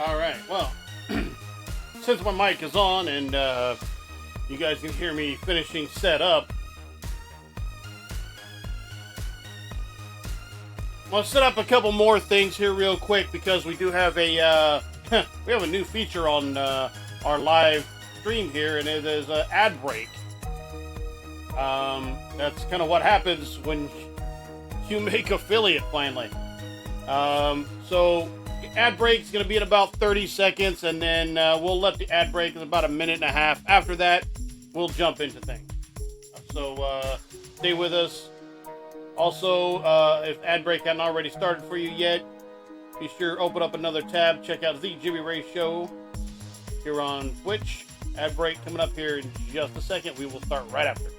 Alright, well, since my mic is on and you guys can hear me finishing set up, I'll set up a couple more things here real quick because we do have a we have a new feature on our live stream here, and it is an ad break. That's kind of what happens when you make affiliate finally. So ad break is going to be in about 30 seconds, and then we'll let the ad break in about a minute and a half. After that, we'll jump into things. So stay with us. Also, if ad break hadn't already started for you yet, be sure to open up another tab. Check out the Jimmy Ray Show here on Twitch. Ad break coming up here in just a second. We will start right after.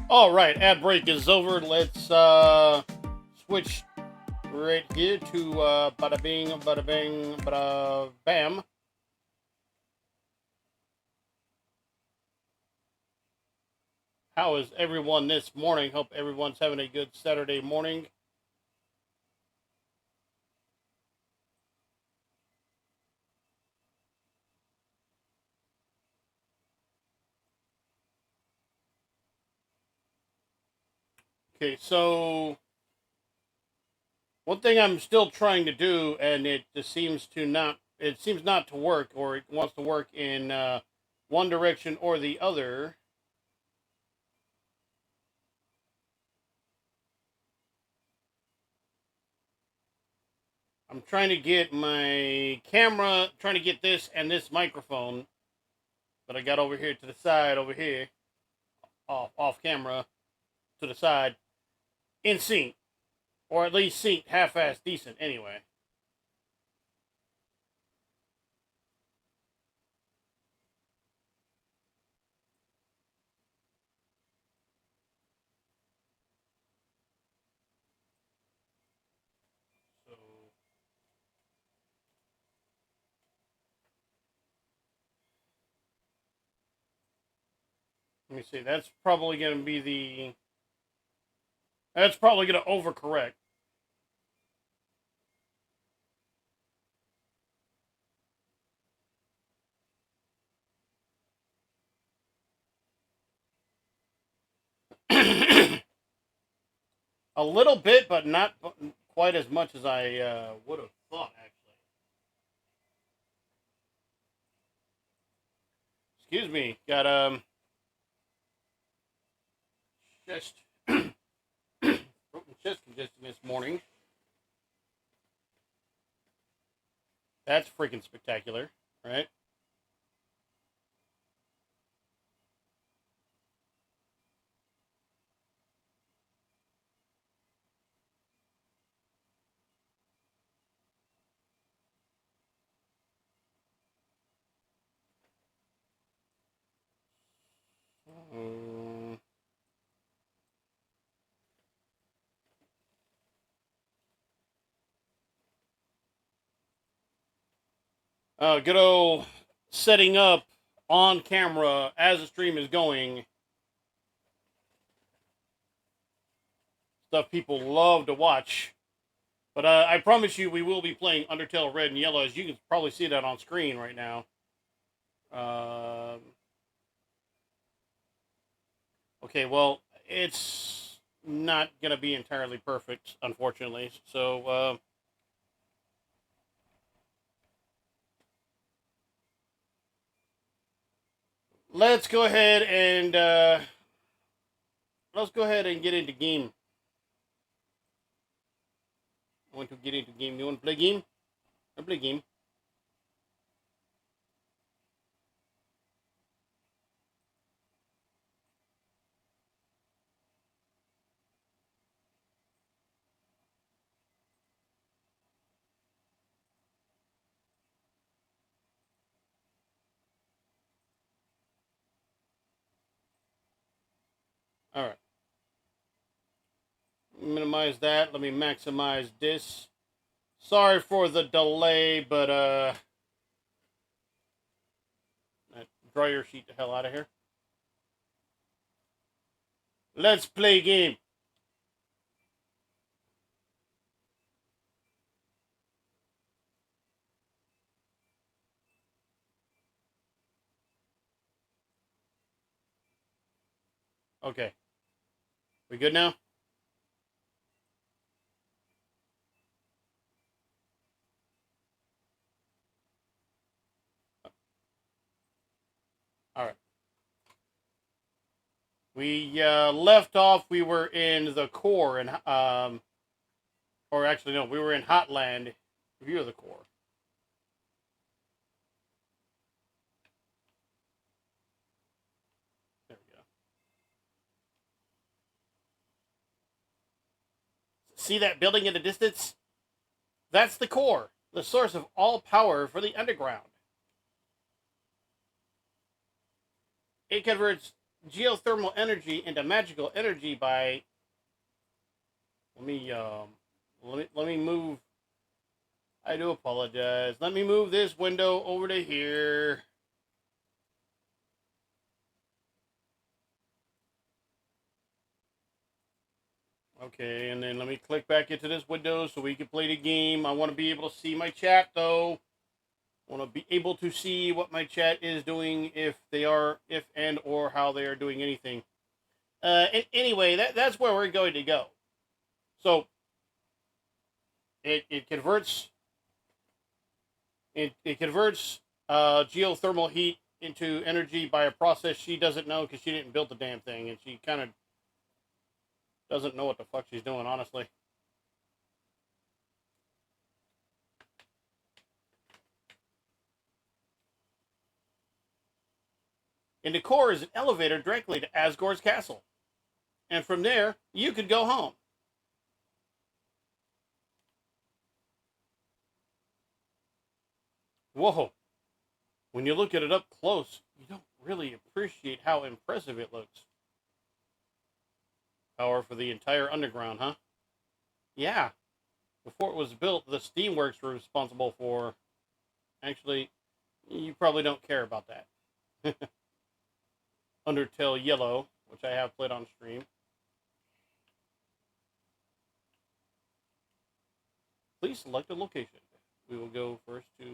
All right, ad break is over. Let's switch right here to bada bing, bada bing, bada bam. How is everyone this morning? Hope everyone's having a good Saturday morning. Okay, so one thing I'm still trying to do, and it just seems not to work, or it wants to work in one direction or the other. I'm trying to get my camera, trying to get this and this microphone that I got over here to the side, over here, off camera, to the side, in sync. Or at least sync half-assed decent anyway. So let me see. That's probably going to be the... That's probably going to overcorrect. A little bit, but not quite as much as I would have thought, actually. Excuse me. Got chest throat and chest congestion this morning. That's freaking spectacular, right? Good old setting up on camera as the stream is going. Stuff people love to watch. But I promise you, we will be playing Undertale Red and Yellow, as you can probably see that on screen right now. Okay, well, it's not going to be entirely perfect, unfortunately. So, let's go ahead and get into game. I want to get into game. You want to play game? I play game. All right. Minimize that. Let me maximize this. Sorry for the delay, but dryer sheet the hell out of here. Let's play game. Okay. We good now? All right. We left off. We were in the core, and or actually no, we were in Hotland. Review of the core. There we go. See that building in the distance? That's the core, the source of all power for the underground. It converts geothermal energy into magical energy by. Let me move. I do apologize. Let me move this window over to here. Okay, and then let me click back into this window so we can play the game. I want to be able to see my chat, though. I want to be able to see what my chat is doing, if and or how they are doing anything. Anyway, that's where we're going to go. So, it converts geothermal heat into energy by a process she doesn't know because she didn't build the damn thing, and she kind of doesn't know what the fuck she's doing, honestly. And the core is an elevator directly to Asgore's castle. And from there, you could go home. Whoa. When you look at it up close, you don't really appreciate how impressive it looks. Power for the entire underground, huh? Yeah. Before it was built, the steamworks were responsible for... Actually, you probably don't care about that. Undertale Yellow, which I have played on stream. Please select a location. We will go first to...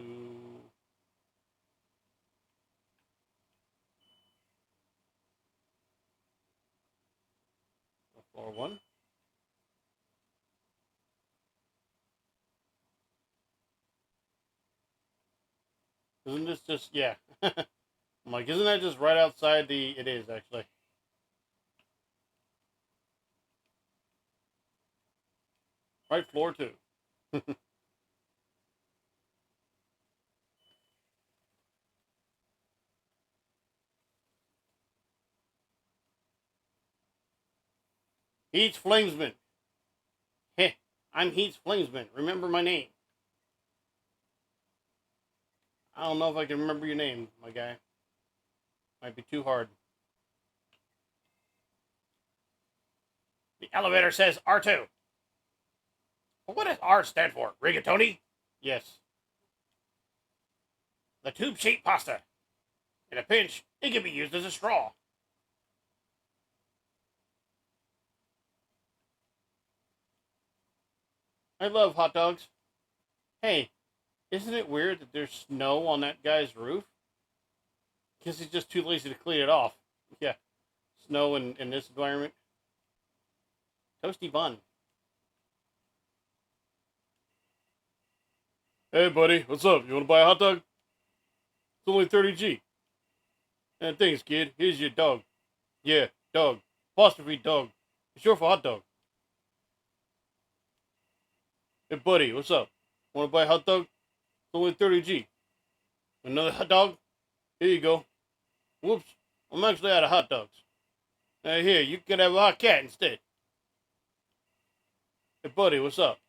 floor 1. Isn't this just... yeah. I'm like, isn't that just right outside the... It is, actually. Right, floor 2. Heat's Flamesman. Heh, I'm Heat's Flamesman. Remember my name. I don't know if I can remember your name, my guy. Might be too hard. The elevator says R2. Well, what does R stand for? Rigatoni? Yes. The tube-shaped pasta. In a pinch, it can be used as a straw. I love hot dogs. Hey, isn't it weird that there's snow on that guy's roof? Guess he's just too lazy to clean it off. Yeah, snow in this environment. Toasty bun. Hey, buddy, what's up? You want to buy a hot dog? It's only 30G. And thanks, kid. Here's your dog. Yeah, dog. Apostrophe dog. It's short for hot dog. Hey, buddy, what's up? Want to buy a hot dog? It's only 30G. Another hot dog? Here you go. Whoops, I'm actually out of hot dogs. Here, you can have a hot cat instead. Hey, buddy, what's up?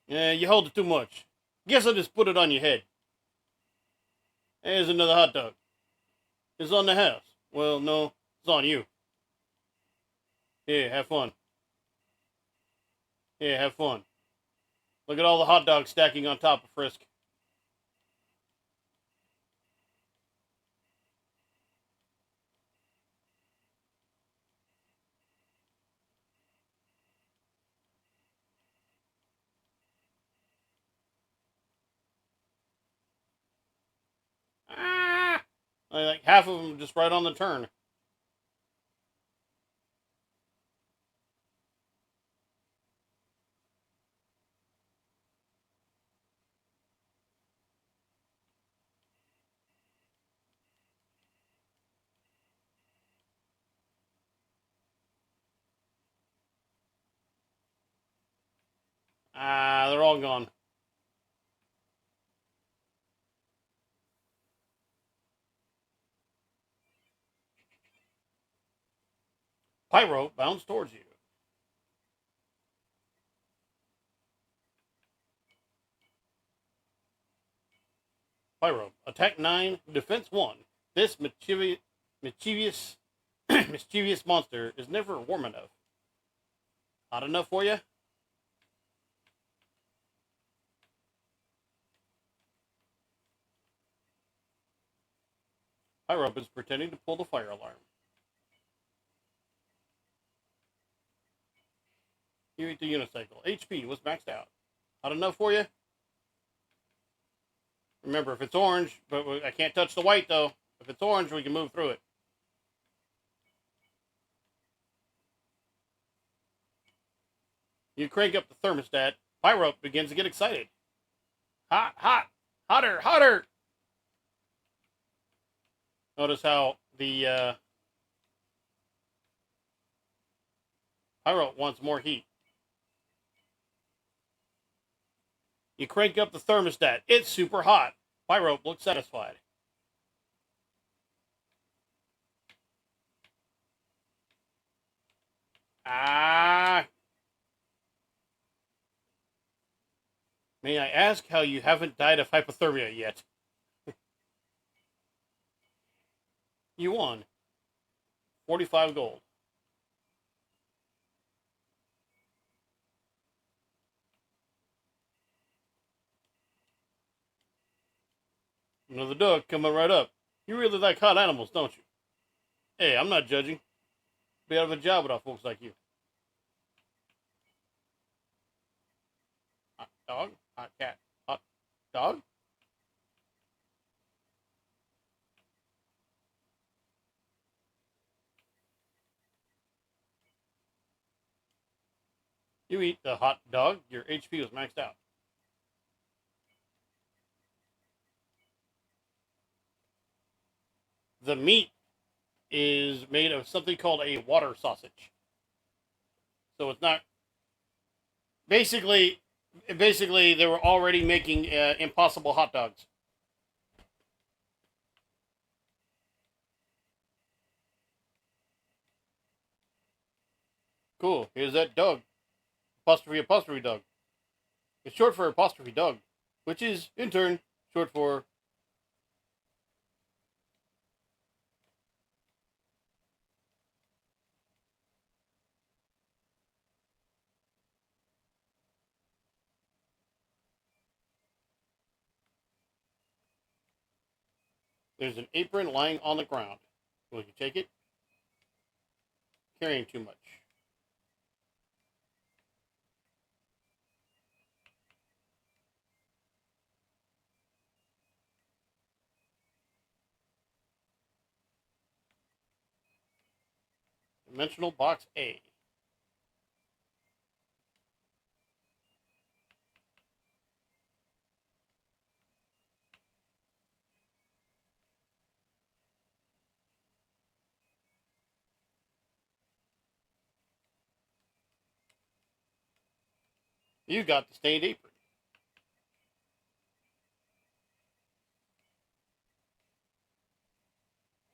Yeah, you hold it too much. Guess I'll just put it on your head. Here's another hot dog. It's on the house. Well, no, it's on you. Here, have fun. Here, have fun. Look at all the hot dogs stacking on top of Frisk. Ah! Like half of them just right on the turn. Ah, they're all gone. Pyro bounced towards you. Pyro, attack 9, defense 1. This mischievous mischievous monster is never warm enough. Hot enough for you? Pyro is pretending to pull the fire alarm. You eat the unicycle. HP was maxed out. Hot enough for you? Remember, if it's orange, but I can't touch the white, though. If it's orange, we can move through it. You crank up the thermostat. Pyro begins to get excited. Hot, hot, hotter, hotter. Notice how the Pyro wants more heat. You crank up the thermostat. It's super hot. Pyro looks satisfied. Ah. May I ask how you haven't died of hypothermia yet? You won. 45 gold. Another dog coming right up. You really like hot animals, don't you? Hey, I'm not judging. Be out of a job without folks like you. Hot dog, hot cat, hot dog. You eat the hot dog, your HP was maxed out. The meat is made of something called a water sausage. So it's not... Basically, they were already making impossible hot dogs. Cool, here's that dog. Apostrophe dog. It's short for apostrophe dog, which is, in turn, short for... There's an apron lying on the ground. Will you take it? Carrying too much. Dimensional box A. You got the stained apron.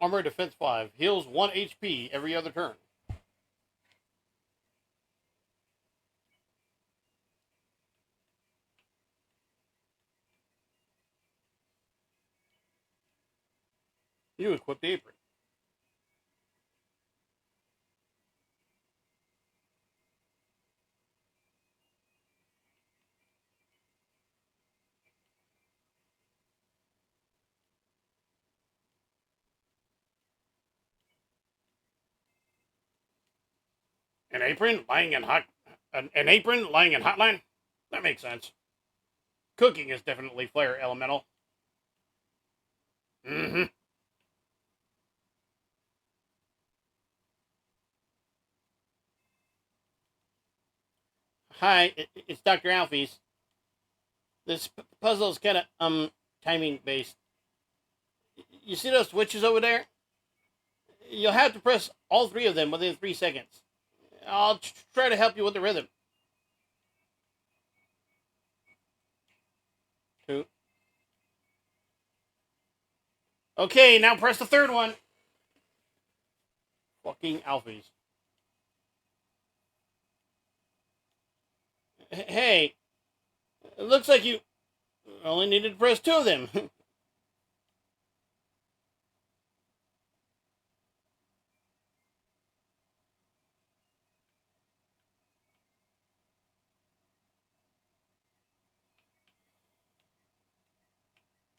Armor defense 5. Heals 1 HP every other turn. You equip the apron. An apron lying in hotline? That makes sense. Cooking is definitely flare elemental. Mm-hmm. Hi, it's Dr. Alfie's. This puzzle is kind of, timing based. You see those switches over there? You'll have to press all 3 of them within 3 seconds. I'll try to help you with the rhythm. 2. Okay, now press the 3rd one. Fucking Alfies. Hey, it looks like you only needed to press 2 of them.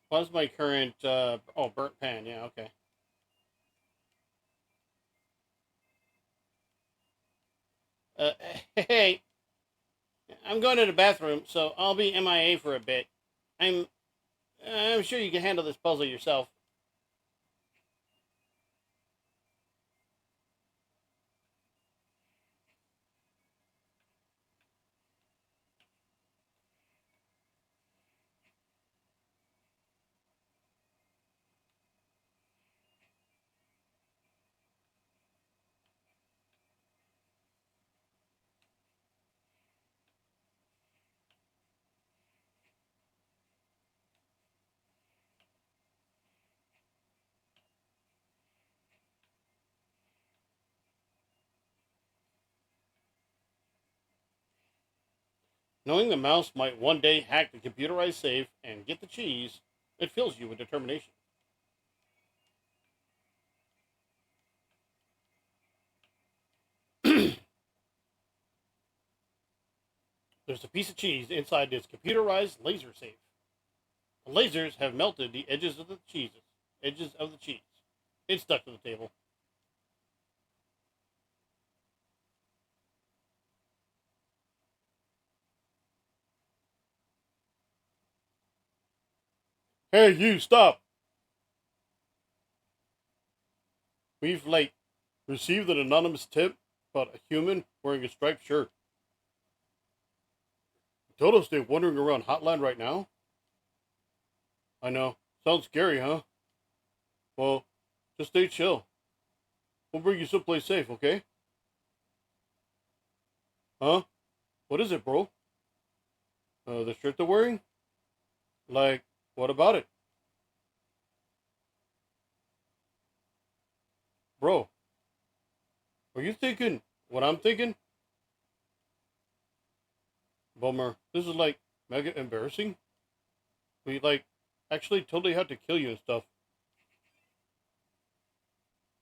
What's my current, burnt pan, yeah, okay. Uh, hey, I'm going to the bathroom, so I'll be MIA for a bit. I'm sure you can handle this puzzle yourself. Knowing the mouse might one day hack the computerized safe and get the cheese, it fills you with determination. There's a piece of cheese inside this computerized laser safe. The lasers have melted the edges of the cheese. It's stuck to the table. Hey, you, stop! We've, received an anonymous tip about a human wearing a striped shirt. Told us they're wandering around Hotline right now? I know. Sounds scary, huh? Well, just stay chill. We'll bring you someplace safe, okay? Huh? What is it, bro? The shirt they're wearing? What about it? Bro, are you thinking what I'm thinking? Bummer. This is, mega embarrassing. We, actually totally had to kill you and stuff.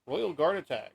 Royal Guard attacks.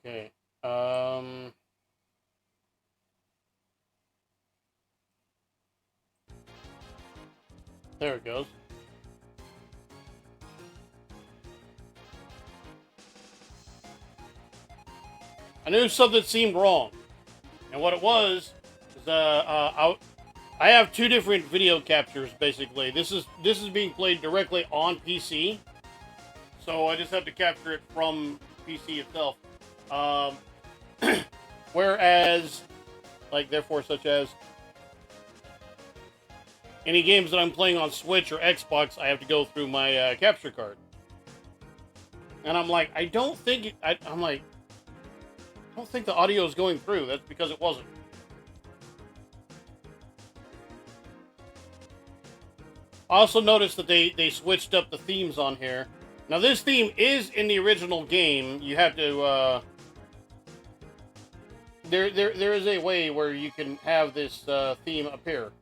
Okay. There it goes. I knew something seemed wrong, and what it was is I have two different video captures basically. This is being played directly on PC, so I just have to capture it from PC itself. Whereas, like, therefore, such as any games that I'm playing on Switch or Xbox, I have to go through my capture card. And I'm like, I don't think I don't think the audio is going through. That's because it wasn't. I also noticed that they switched up the themes on here. Now, this theme is in the original game. You have to, there is a way where you can have this theme appear.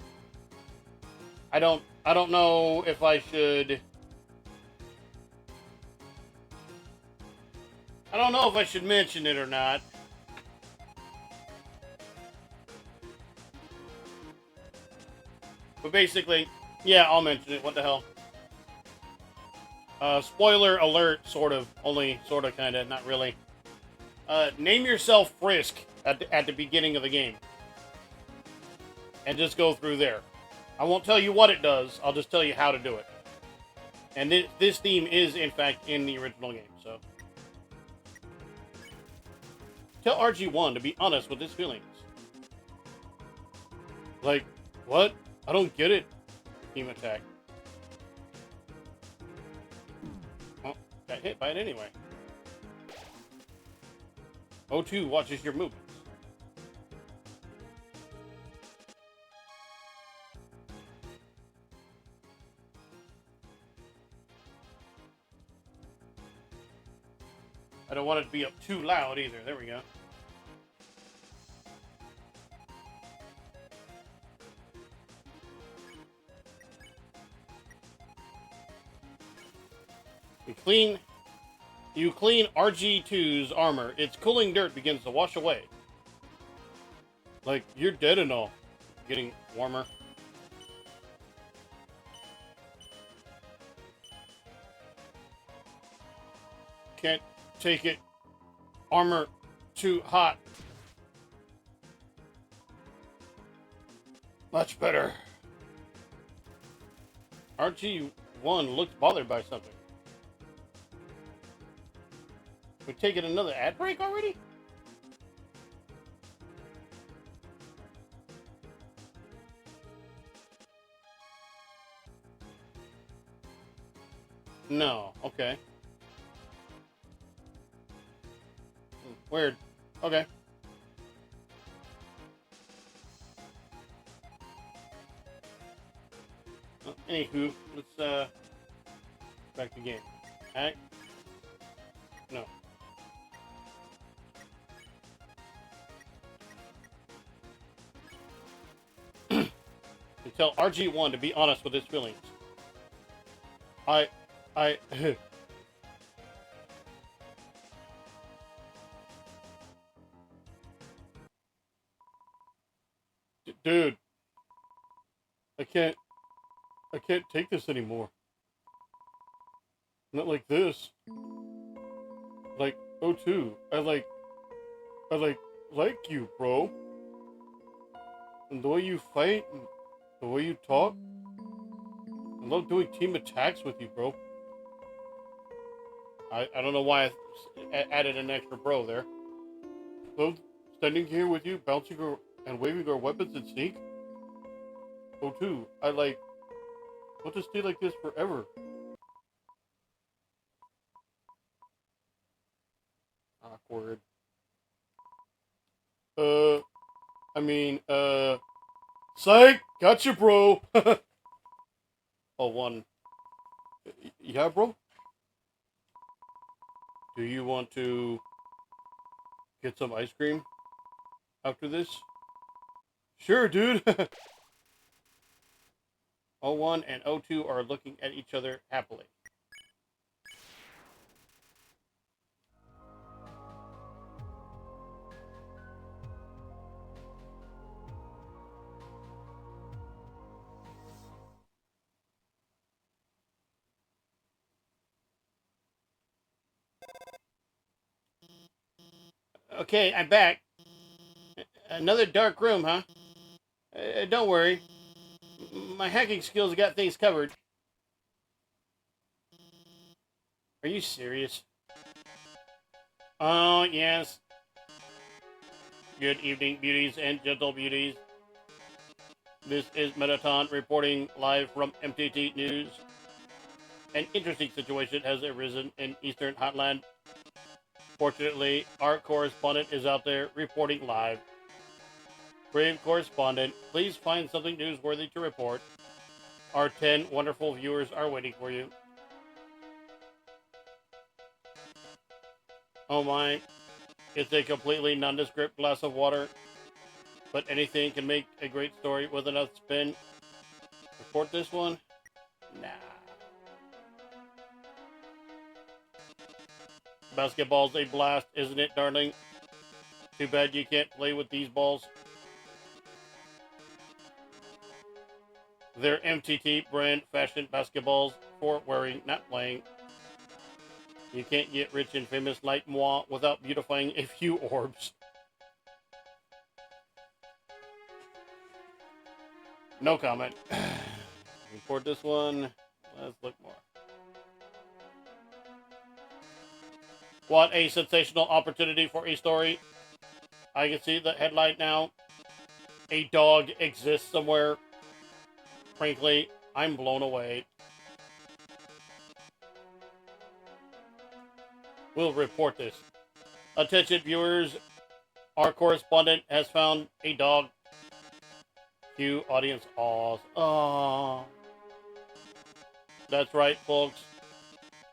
I don't know if I should. I don't know if I should mention it or not. But basically, yeah, I'll mention it. What the hell? Spoiler alert, sort of. Only sort of, kind of, not really. Name yourself Frisk at the beginning of the game. And just go through there. I won't tell you what it does. I'll just tell you how to do it. And this theme is, in fact, in the original game, so. Tell RG1 to be honest with his feelings. Like, what? I don't get it. Team attack. Oh, got hit by it anyway. O2 watches your movements. I don't want it to be up too loud either. There we go. You clean RG2's armor. Its cooling dirt begins to wash away. Like, you're dead and all. Getting warmer. Can't take it. Armor too hot. Much better. RG1 looks bothered by something. We're taking another ad break already? No. Okay. Weird. Okay. Well, anywho, let's back to game. Alright. No. And tell RG1 to be honest with his feelings. Dude, I can't take this anymore. Not like this. Like, O2, I like you, bro. And the way you fight, and the way you talk. I love doing team attacks with you, bro. I don't know why I added an extra bro there. Love standing here with you, bouncing and waving our weapons and sneak. O2, I want to stay like this forever. Awkward. Psych! Gotcha, bro! Oh, one. Yeah, bro? Do you want to get some ice cream after this? Sure, dude! O1 and O2 are looking at each other happily. Okay, I'm back. Another dark room, huh? Don't worry. My hacking skills got things covered. Are you serious? Oh, yes. Good evening, beauties and gentle beauties. This is Metaton reporting live from MTT News. An interesting situation has arisen in Eastern Hotland. Fortunately, our correspondent is out there reporting live. Brave correspondent, please find something newsworthy to report. Our 10 wonderful viewers are waiting for you. Oh my, it's a completely nondescript glass of water, but anything can make a great story with enough spin. Report this one? Nah. Basketball's a blast, isn't it, darling? Too bad you can't play with these balls. They're MTT brand fashion basketballs for wearing, not playing. You can't get rich and famous like moi without beautifying a few orbs. No comment. Report this one. Let's look more. What a sensational opportunity for a story. I can see the headline now. A dog exists somewhere. Frankly, I'm blown away. We'll report this. Attention viewers, our correspondent has found a dog. Cue audience awes. Aww. That's right, folks.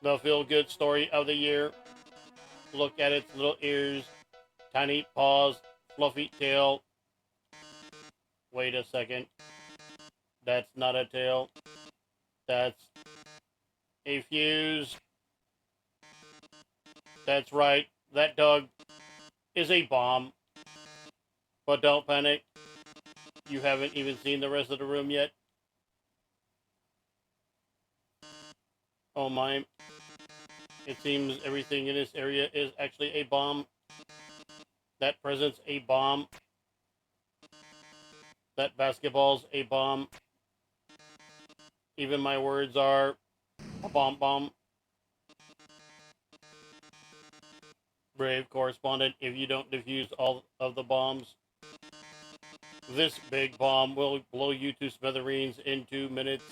The feel-good story of the year. Look at its little ears, tiny paws, fluffy tail. Wait a second. That's not a tail. That's a fuse. That's right. That dog is a bomb. But don't panic. You haven't even seen the rest of the room yet. Oh my. It seems everything in this area is actually a bomb. That present's a bomb. That basketball's a bomb. Even my words are a bomb. Brave correspondent, if you don't defuse all of the bombs, this big bomb will blow you to smithereens in 2 minutes.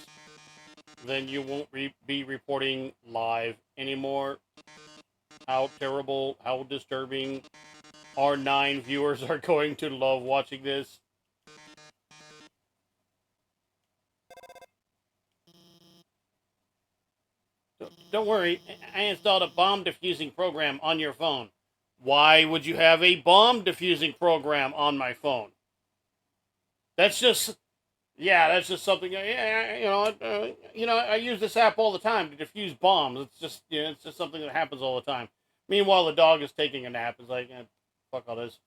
Then you won't be reporting live anymore. How terrible, how disturbing. Our 9 viewers are going to love watching this. Don't worry, I installed a bomb diffusing program on your phone. Why would you have a bomb diffusing program on my phone? That's just, yeah, that's just something. I use this app all the time to defuse bombs. It's just, it's just something that happens all the time. Meanwhile, the dog is taking a nap. It's like, fuck all this.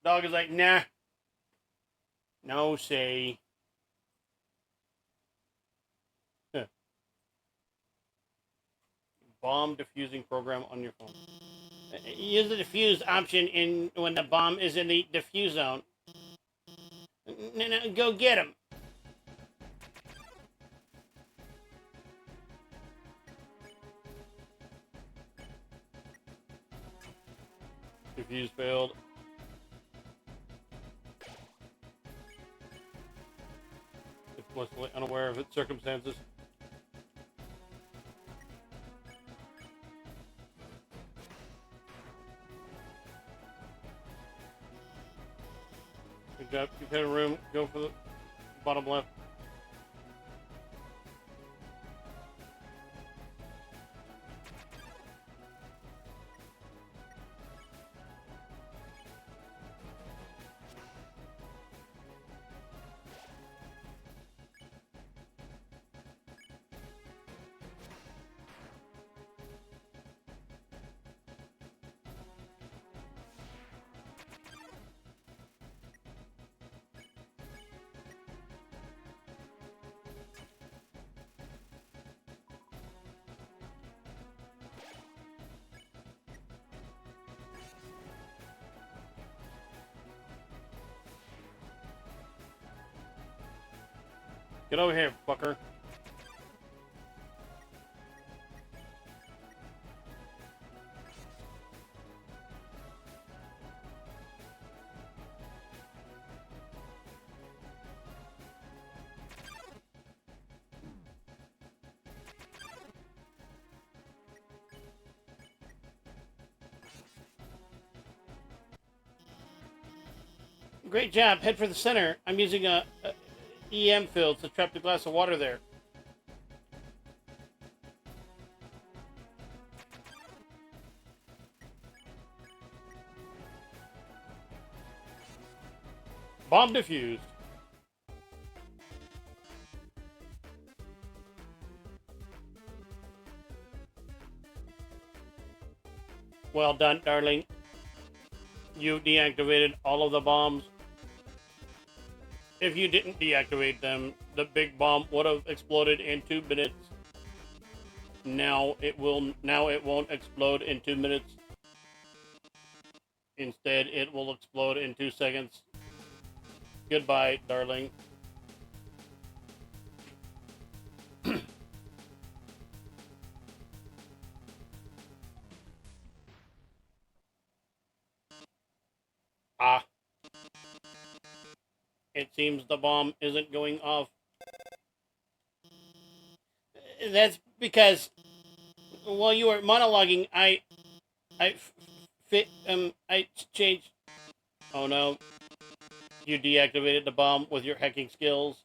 Dog is like, nah, no say. Bomb diffusing program on your phone. Use the diffuse option when the bomb is in the diffuse zone. No, go get him. Diffuse failed. Explicitly unaware of its circumstances. Good job. Keep hitting room. Go for the bottom left. Get over here, fucker. Great job. Head for the center. I'm using a EM field to trap the glass of water there. Bomb defused. Well done, darling. You deactivated all of the bombs. If you didn't deactivate them, the big bomb would have exploded in 2 minutes. Now it won't explode in 2 minutes. Instead, it will explode in 2 seconds. Goodbye, darling. Ah. It seems the bomb isn't going off. That's because while you were monologuing, I changed. Oh no. You deactivated the bomb with your hacking skills.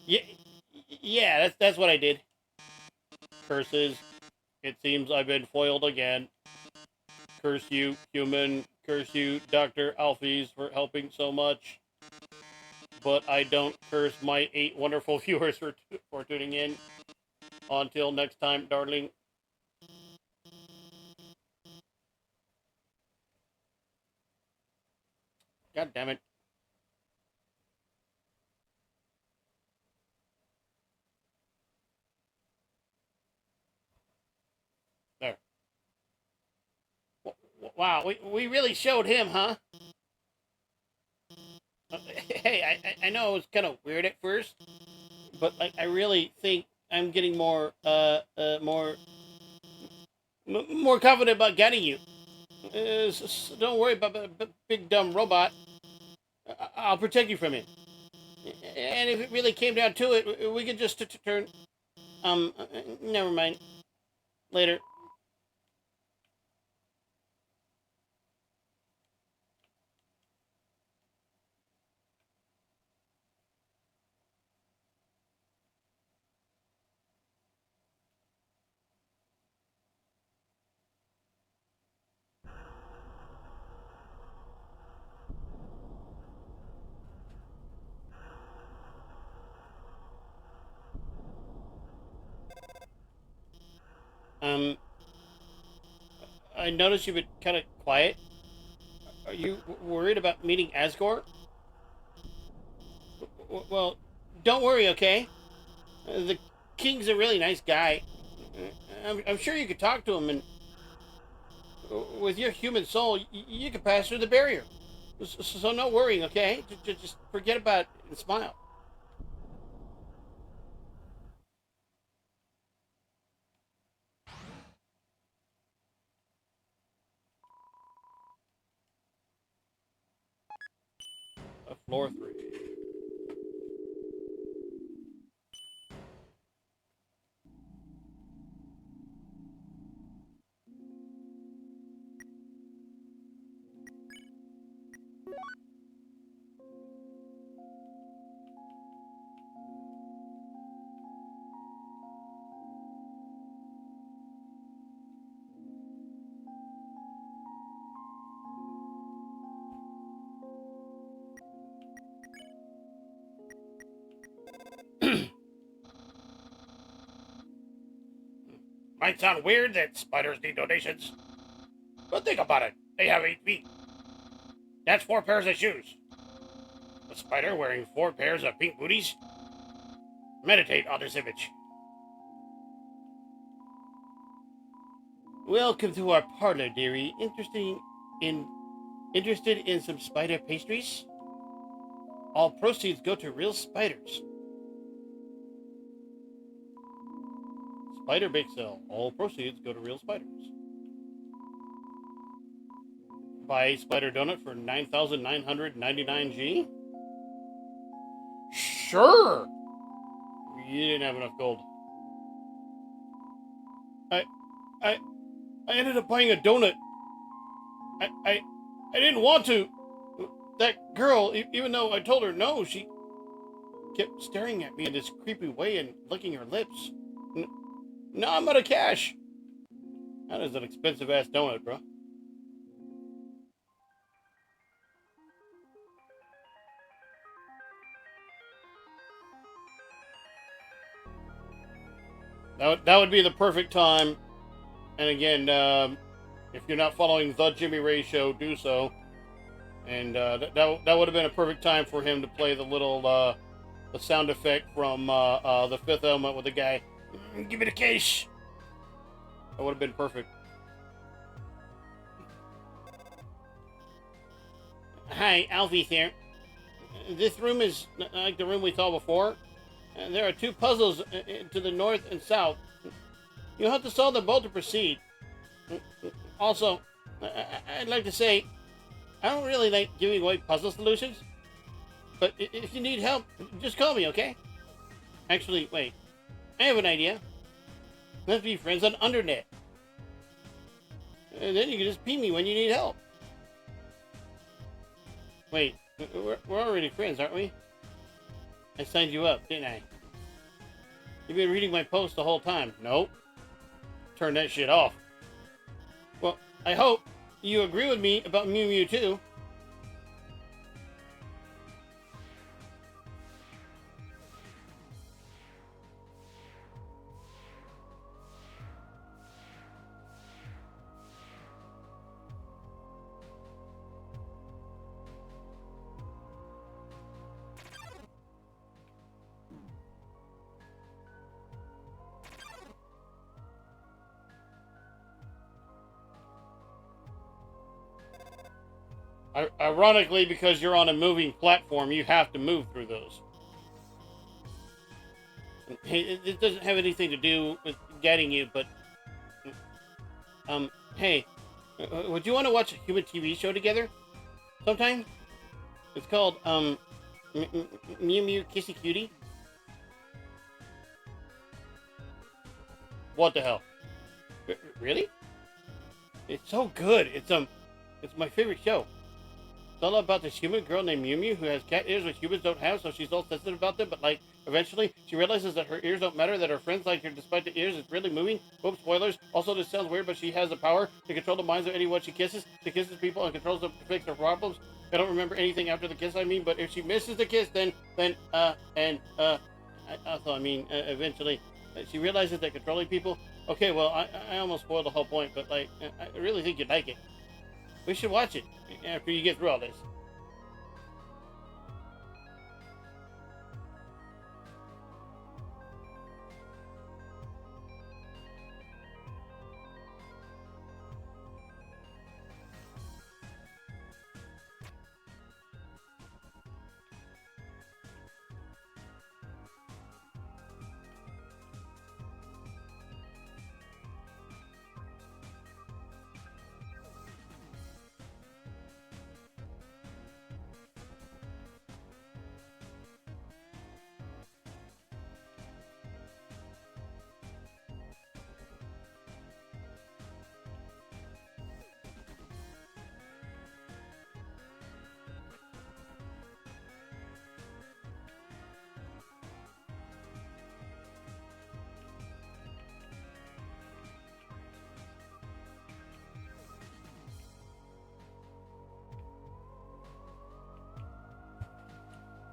Yeah, that's what I did. Curses. It seems I've been foiled again. Curse you, human. Curse you, Dr. Alphys, for helping so much. But I don't curse my 8 wonderful viewers for tuning in. Until next time, darling. God damn it. There. Wow, we really showed him, huh? Hey, I know it was kind of weird at first, but I really think I'm getting more confident about getting you. So don't worry about the big dumb robot. I'll protect you from him. And if it really came down to it, we could just turn. Never mind. Later. I noticed you've been kind of quiet. Are you worried about meeting Asgore? Well, don't worry, okay? The king's a really nice guy. I'm sure you could talk to him, and with your human soul, you could pass through the barrier. So no worrying, okay? Just forget about it and smile. Floor 3. Might sound weird that spiders need donations, but think about it. They have 8 feet. That's 4 pairs of shoes. A spider wearing 4 pairs of pink booties? Meditate on this image. Welcome to our parlor, dearie. Interested in some spider pastries? All proceeds go to real spiders. Spider bake sale. All proceeds go to real spiders. Buy a spider donut for 9,999 G? Sure! You didn't have enough gold. I ended up buying a donut. I didn't want to. That girl, even though I told her no, she kept staring at me in this creepy way and licking her lips. Now I'm out of cash. That is an expensive ass donut, bro. That would be the perfect time. And again, if you're not following the Jimmy Ray Show, do so. And that would have been a perfect time for him to play the little the sound effect from the Fifth Element with the guy. Give me the cash. That would have been perfect. Hi, Alfie here. This room is like the room we saw before. And there are two puzzles to the north and south. You'll have to solve them both to proceed. Also, I'd like to say, I don't really like giving away puzzle solutions. But if you need help, just call me, okay? Actually, wait. I have an idea. Let's be friends on Undertale. And then you can just ping me when you need help. Wait, we're already friends, aren't we? I signed you up, didn't I? You've been reading my post the whole time. Nope. Turn that shit off. Well, I hope you agree with me about Mew Mew too. Ironically, because you're on a moving platform, you have to move through those. Hey, it doesn't have anything to do with getting you, but... hey, would you want to watch a human TV show together? Sometime? It's called, Mew Mew Kissy Cutie. What the hell? Really? It's so good. It's my favorite show. It's all about this human girl named Mew Mew who has cat ears which humans don't have, so she's all sensitive about them, but like, eventually, she realizes that her ears don't matter, that her friends like her despite the ears, it's really moving. Whoops, spoilers. Also, this sounds weird, but she has the power to control the minds of anyone she kisses. She kisses people and controls them to fix their problems. I don't remember anything after the kiss, but if she misses the kiss, eventually, she realizes that controlling people... Okay, well, I almost spoiled the whole point, but like, I really think you'd like it. We should watch it after you get through all this.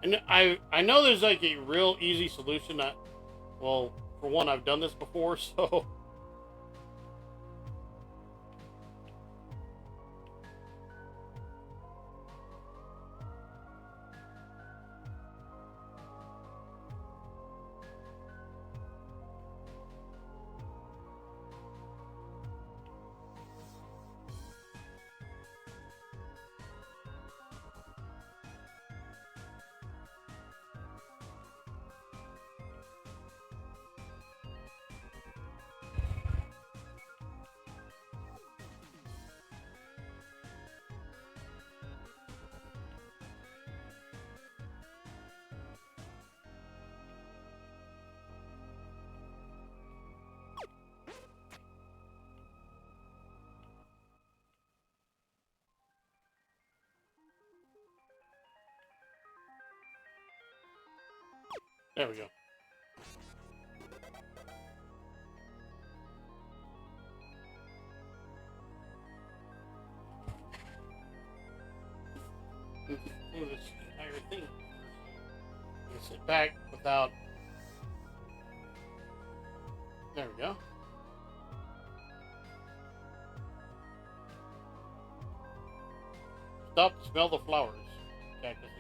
And I know there's like a real easy solution that, well, for one, I've done this before, so... There we go. Do this entire thing. You sit back without. There we go. Stop to smell the flowers. Cactuses.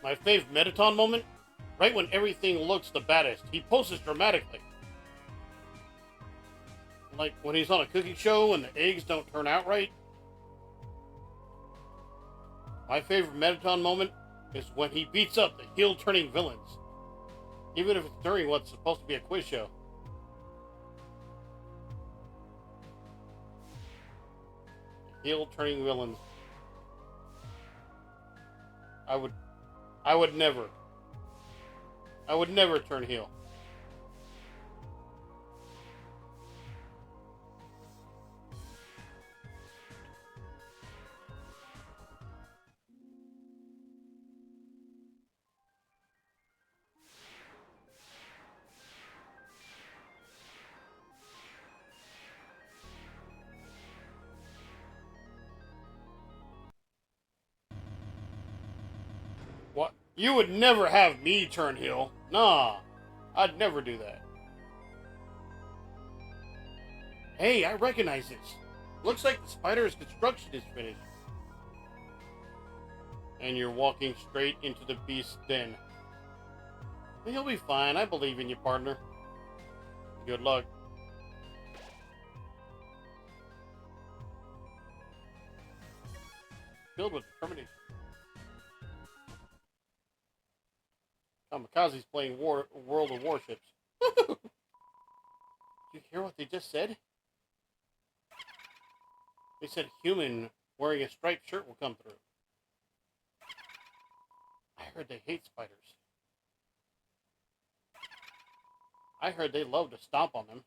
My fave Metaton moment, right when everything looks the baddest, he poses dramatically. Like when he's on a cooking show and the eggs don't turn out right. My favorite Metaton moment is when he beats up the heel-turning villains, even if it's during what's supposed to be a quiz show. Heel-turning villains. I would never turn heel. What? You would never have me turn heel. Nah, I'd never do that. Hey, I recognize this. Looks like the spider's construction is finished. And you're walking straight into the beast's den. You'll be fine. I believe in you, partner. Good luck. Filled with determination. Kamikaze's playing World of Warships. Did you hear what they just said? They said human wearing a striped shirt will come through. I heard they hate spiders. I heard they love to stomp on them.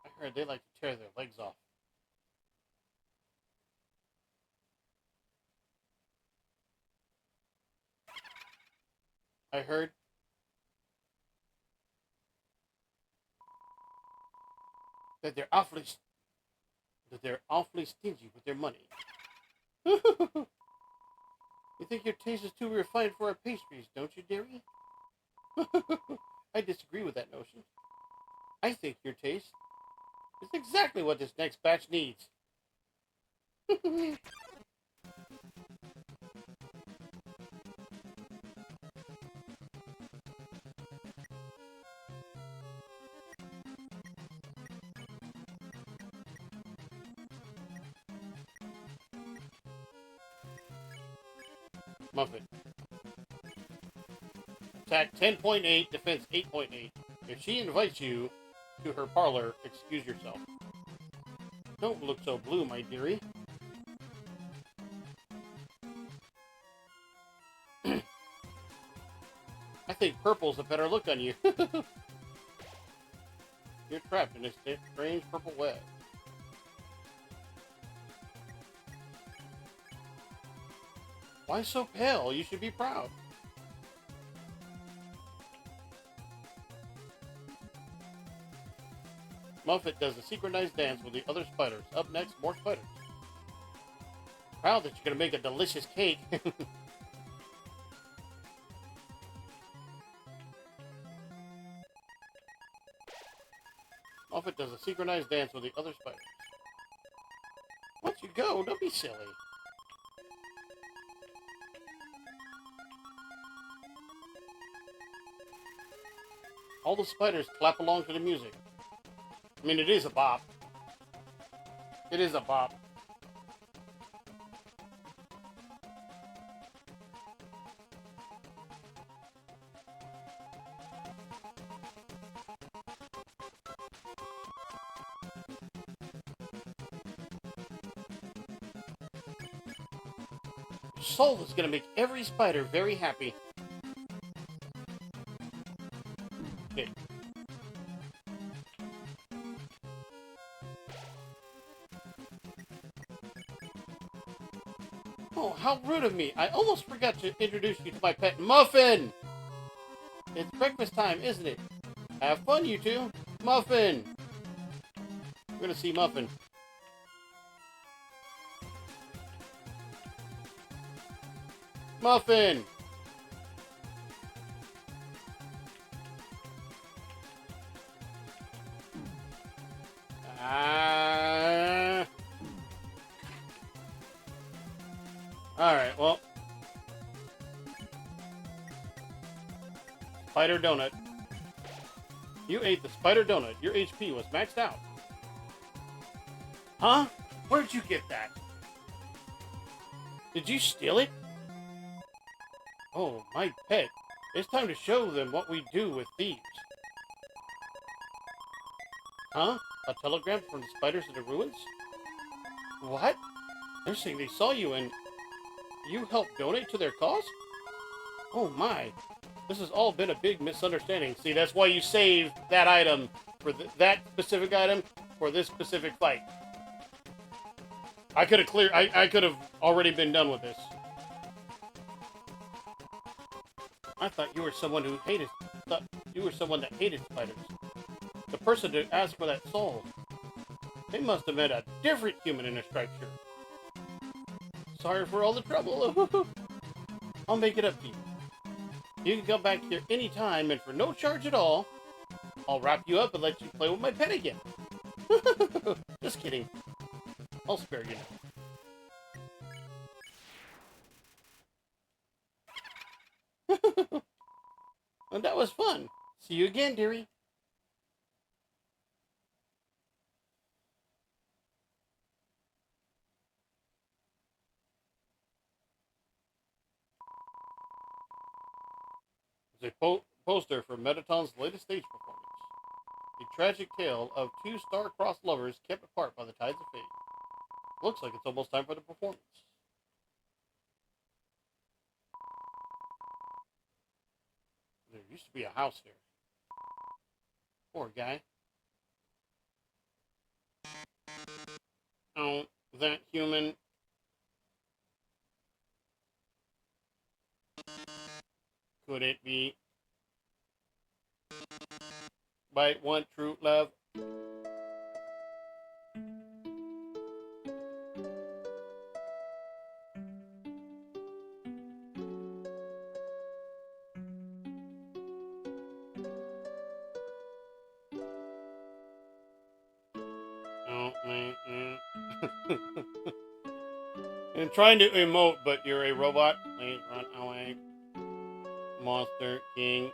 I heard they like to tear their legs off. I heard that they're awfully stingy with their money. You think your taste is too refined for our pastries, don't you, dearie? I disagree with that notion. I think your taste is exactly what this next batch needs. Muffet. Attack 10.8, defense 8.8. If she invites you to her parlor, excuse yourself. Don't look so blue, my dearie. I think purple's a better look on you. You're trapped in this strange purple web. Why so pale? You should be proud. Muffet does a synchronized dance with the other spiders. Up next, more spiders. Proud that you're gonna make a delicious cake. Muffet does a synchronized dance with the other spiders. Once you go, don't be silly. All the spiders clap along to the music. I mean, it is a bop. It is a bop. Soul is gonna make every spider very happy. Okay. Oh, how rude of me. I almost forgot to introduce you to my pet Muffin! It's breakfast time, isn't it? Have fun, you two. Muffin! We're gonna see Muffin. Muffin! Alright, well. Spider donut. You ate the spider donut. Your HP was maxed out. Huh? Where'd you get that? Did you steal it? Oh, my pet. It's time to show them what we do with thieves. Huh? A telegram from the spiders in the ruins? What? They're saying they saw you and you helped donate to their cause? Oh my. This has all been a big misunderstanding. See, that's why you saved that item for that specific item for this specific fight. I could have I could have already been done with this. I thought you were someone who hated. Thought you were someone that hated spiders. The person to ask for that soul. They must have met a different human in a striped shirt. Sorry for all the trouble. I'll make it up to you. You can come back here anytime, and for no charge at all, I'll wrap you up and let you play with my pet again. Just kidding. I'll spare you now. Well, that was fun. See you again, dearie. There's a poster for Metaton's latest stage performance. A tragic tale of two star-crossed lovers kept apart by the tides of fate. Looks like it's almost time for the performance. There used to be a house here. Poor guy. Oh, that human. Could it be? By one true love. Oh, man. I'm trying to emote, but you're a robot. Please run away. Monster King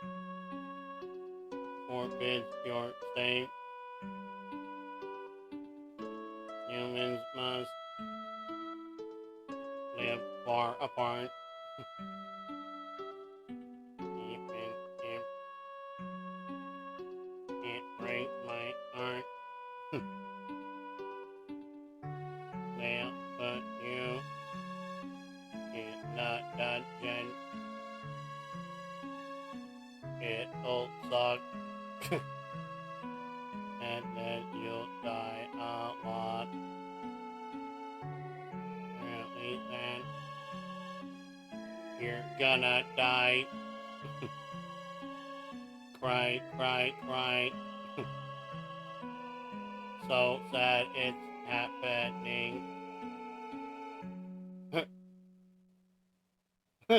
forbids your stay. Humans must live far apart. Even if it breaks my heart. Well, but you is not dungeon. It'll suck. And then you'll die a lot. Really, then you're gonna die. Cry, cry, cry. So sad it's happening.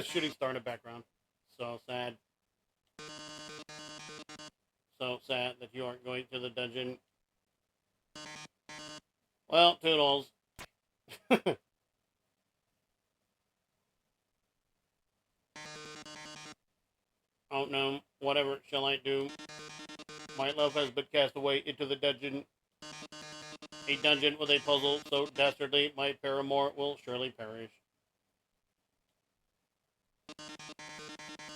Shooting star in the background. So sad. So sad that you aren't going to the dungeon. Well, toodles. Oh no, whatever shall I do? My love has been cast away into the dungeon. A dungeon with a puzzle so dastardly my paramour will surely perish.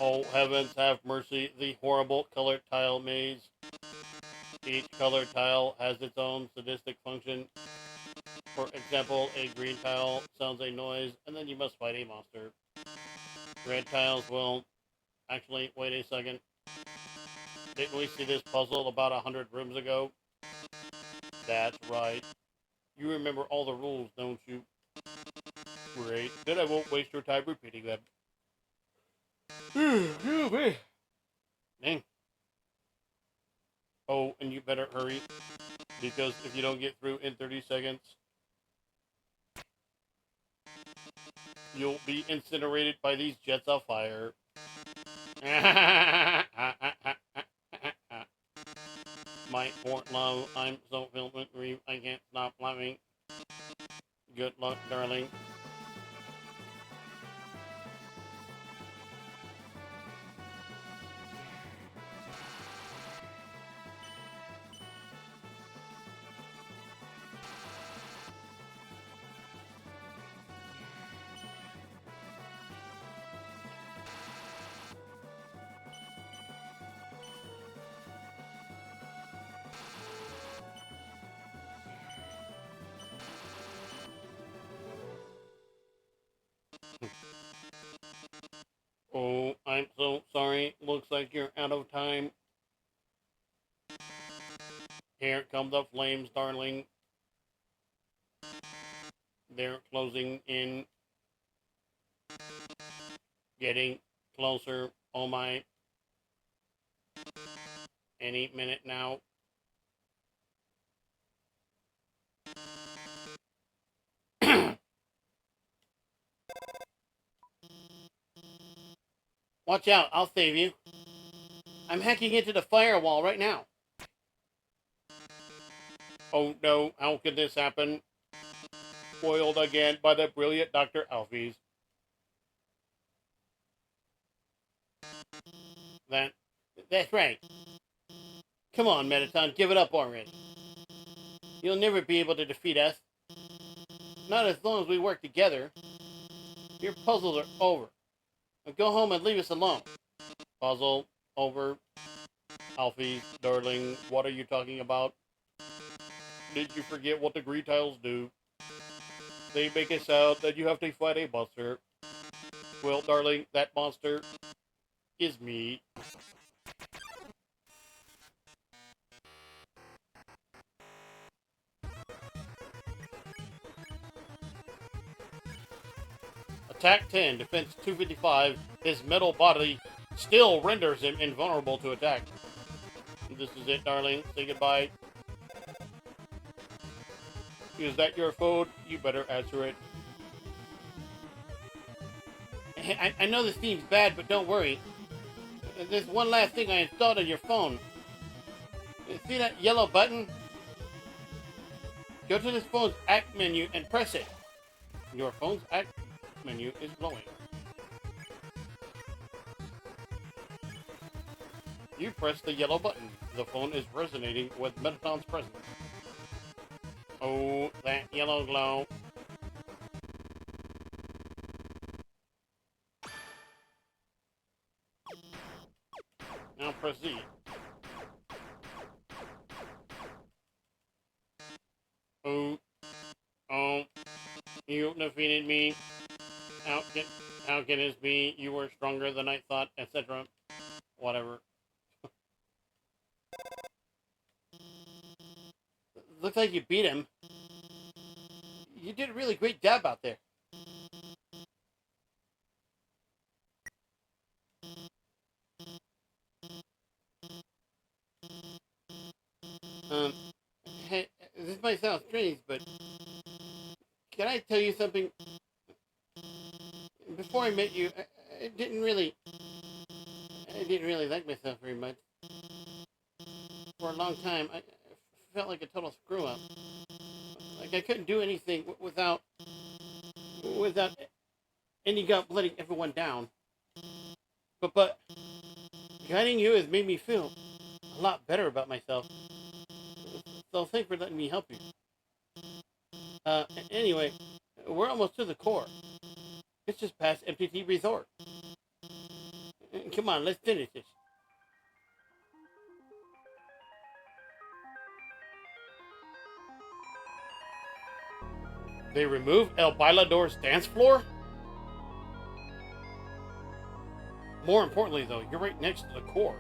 Oh, heavens have mercy, the horrible colored tile maze. Each colored tile has its own sadistic function. For example, a green tile sounds a noise, and then you must fight a monster. Red tiles will... Actually, wait a second. Didn't we see this puzzle about 100 rooms ago? That's right. You remember all the rules, don't you? Great. Then I won't waste your time repeating them. Dang. Oh, and you better hurry, because if you don't get through in 30 seconds, you'll be incinerated by these jets of fire. My poor love, I'm so filled with grief, I can't stop laughing. Good luck, darling. Oh, I'm so sorry. Looks like you're out of time. Here come the flames, darling. They're closing in. Getting closer. Oh my. Any minute now. Watch out, I'll save you. I'm hacking into the firewall right now. Oh no, how could this happen? Foiled again by the brilliant Dr. Alphys. That's right. Come on, Mettaton, give it up already. You'll never be able to defeat us. Not as long as we work together. Your puzzles are over. Now go home and leave us alone. Puzzle over. Alphys, darling, what are you talking about? Did you forget what the green tiles do? They make a sound that you have to fight a monster. Well, darling, that monster is me. Attack 10, defense 255. His metal body still renders him invulnerable to attack. This is it, darling. Say goodbye. Is that your phone? You better answer it. I know this seems bad, but don't worry. There's one last thing I installed on your phone. See that yellow button? Go to this phone's act menu and press it. Your phone's act menu is glowing. You press the yellow button. The phone is resonating with Mettaton's presence. Oh, that yellow glow. Now proceed. Oh, you defeated me. How can this be? You were stronger than I thought, etc. Whatever. Looks like you beat him. You did a really great job out there. Hey, this might sound strange, but can I tell you something? Before I met you, I didn't really like myself very much. For a long time, I felt like a total screw up. Like I couldn't do anything without ending up letting everyone down. But guiding you has made me feel a lot better about myself. So thanks for letting me help you. Anyway, we're almost to the core. It's just past MTT Resort. Come on, let's finish this. They removed El Bailador's dance floor? More importantly, though, you're right next to the core.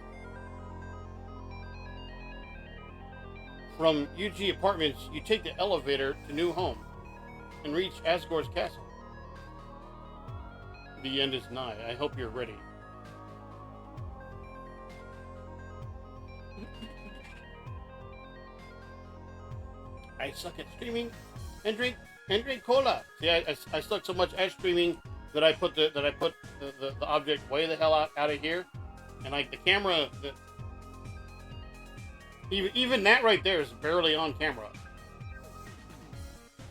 From UG Apartments, you take the elevator to New Home and reach Asgore's castle. The end is nigh. I hope you're ready. I suck at streaming and drink cola. See, I suck so much at streaming that I put the object way the hell out of here, and like the camera, even that right there is barely on camera.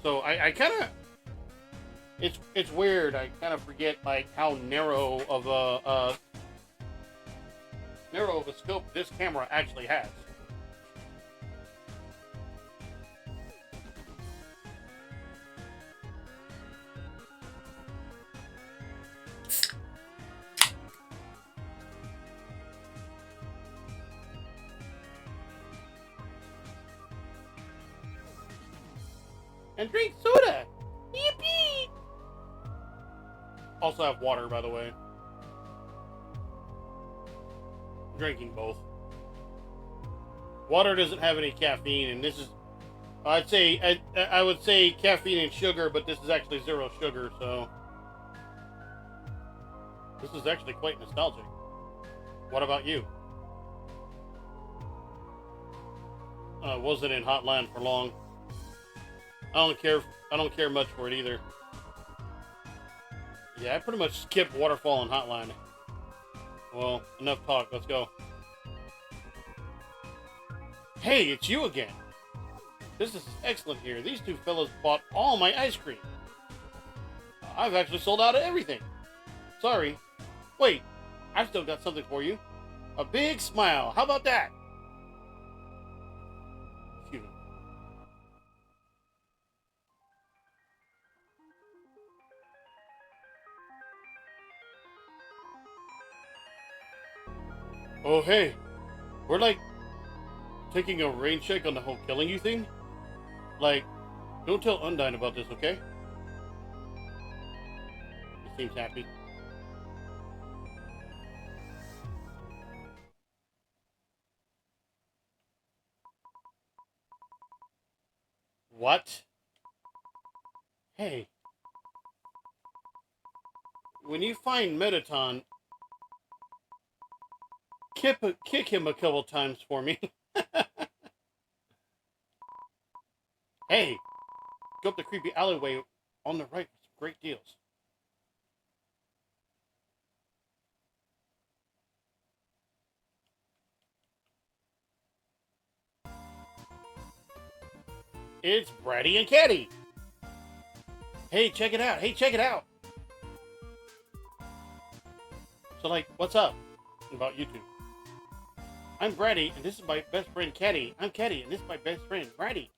So I kind of, it's weird. I kind of forget like how narrow of a scope this camera actually has. And drink soda. Yippee! Also have water, by the way. Drinking both. Water doesn't have any caffeine, and this is, I would say caffeine and sugar, but this is actually zero sugar, so this is actually quite nostalgic. What about you? Wasn't in Hotline for long. I don't care much for it either. Yeah, I pretty much skipped Waterfall and Hotline. Well, enough talk. Let's go. Hey, it's you again. This is excellent here. These two fellows bought all my ice cream. I've actually sold out of everything. Sorry. Wait, I've still got something for you. A big smile. How about that? Oh, hey. We're like taking a rain check on the whole killing you thing. Like, don't tell Undyne about this, okay? He seems happy. What? Hey. When you find Metaton, kick him a couple times for me. Hey, go up the creepy alleyway on the right for some great deals. It's Bratty and Caddy. Hey, check it out. Hey, check it out. So, like, what's up about you two? I'm Bratty, and this is my best friend, Caddy. I'm Caddy, and this is my best friend, Bratty.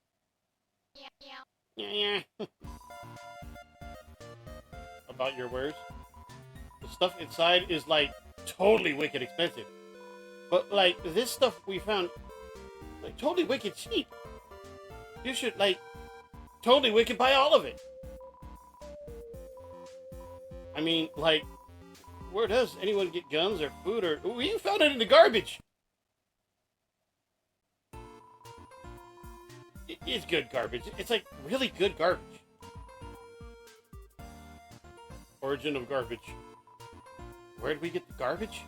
Yeah. About your wares? The stuff inside is, like, totally wicked expensive. But, like, this stuff we found, like, totally wicked cheap. You should, like, totally wicked buy all of it. I mean, like, where does anyone get guns or food or... Ooh, you found it in the garbage! It's good garbage. It's like really good garbage. Origin of garbage. Where did we get the garbage?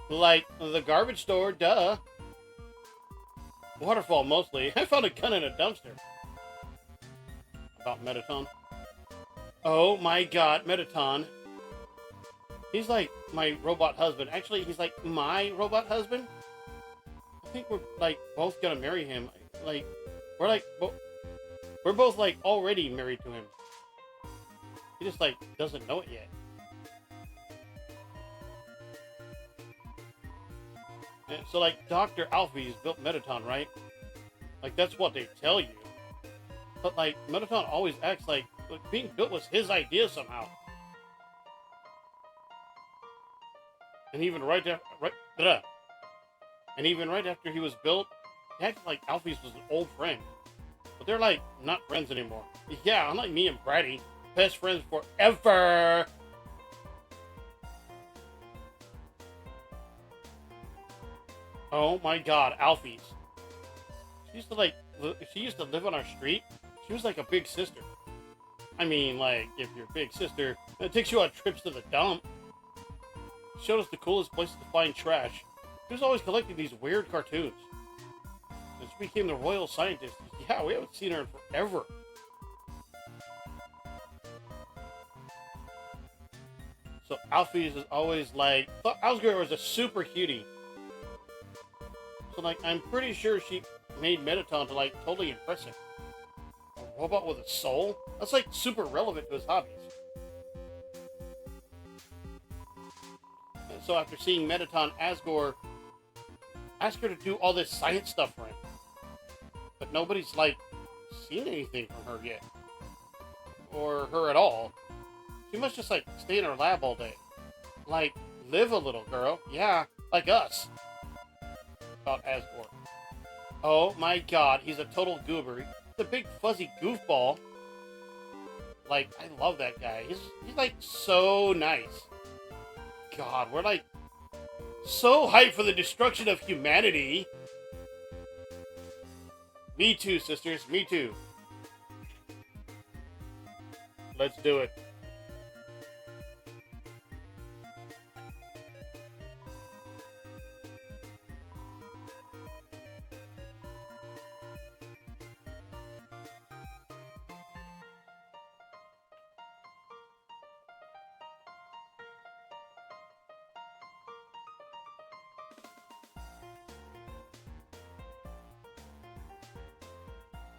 Like, the garbage store, duh. Waterfall, mostly. I found a gun in a dumpster. About Metaton. Oh my god, Metaton. He's like my robot husband. Actually, he's like my robot husband. I think we're like both gonna marry him. Like, we're both like already married to him. He just like doesn't know it yet. And so like Dr. Alfie's built Metaton, right? Like that's what they tell you. But like, Mettaton always acts like being built was his idea somehow. And even right after he was built, he acted like Alphys was an old friend. But they're like not friends anymore. Yeah, unlike me and Bratty, best friends forever. Oh my god, Alphys. She used to live on our street. She was like a big sister. I mean, like, if you're a big sister, it takes you on trips to the dump. She showed us the coolest places to find trash. She was always collecting these weird cartoons. And she became the royal scientist. Yeah, we haven't seen her in forever. So Alphys is always like, thought Asgore was a super cutie. So like, I'm pretty sure she made Mettaton to like totally impress him. A robot with a soul? That's like super relevant to his hobbies. And so after seeing Mettaton, Asgore asked her to do all this science stuff for him. But nobody's like seen anything from her yet. Or her at all. She must just like stay in her lab all day. Like, live a little, girl. Yeah, like us. Thought Asgore. Oh my god, he's a total goober. He's a big fuzzy goofball. Like, I love that guy. He's like so nice. God, we're like so hyped for the destruction of humanity. Me too, sisters. Me too. Let's do it.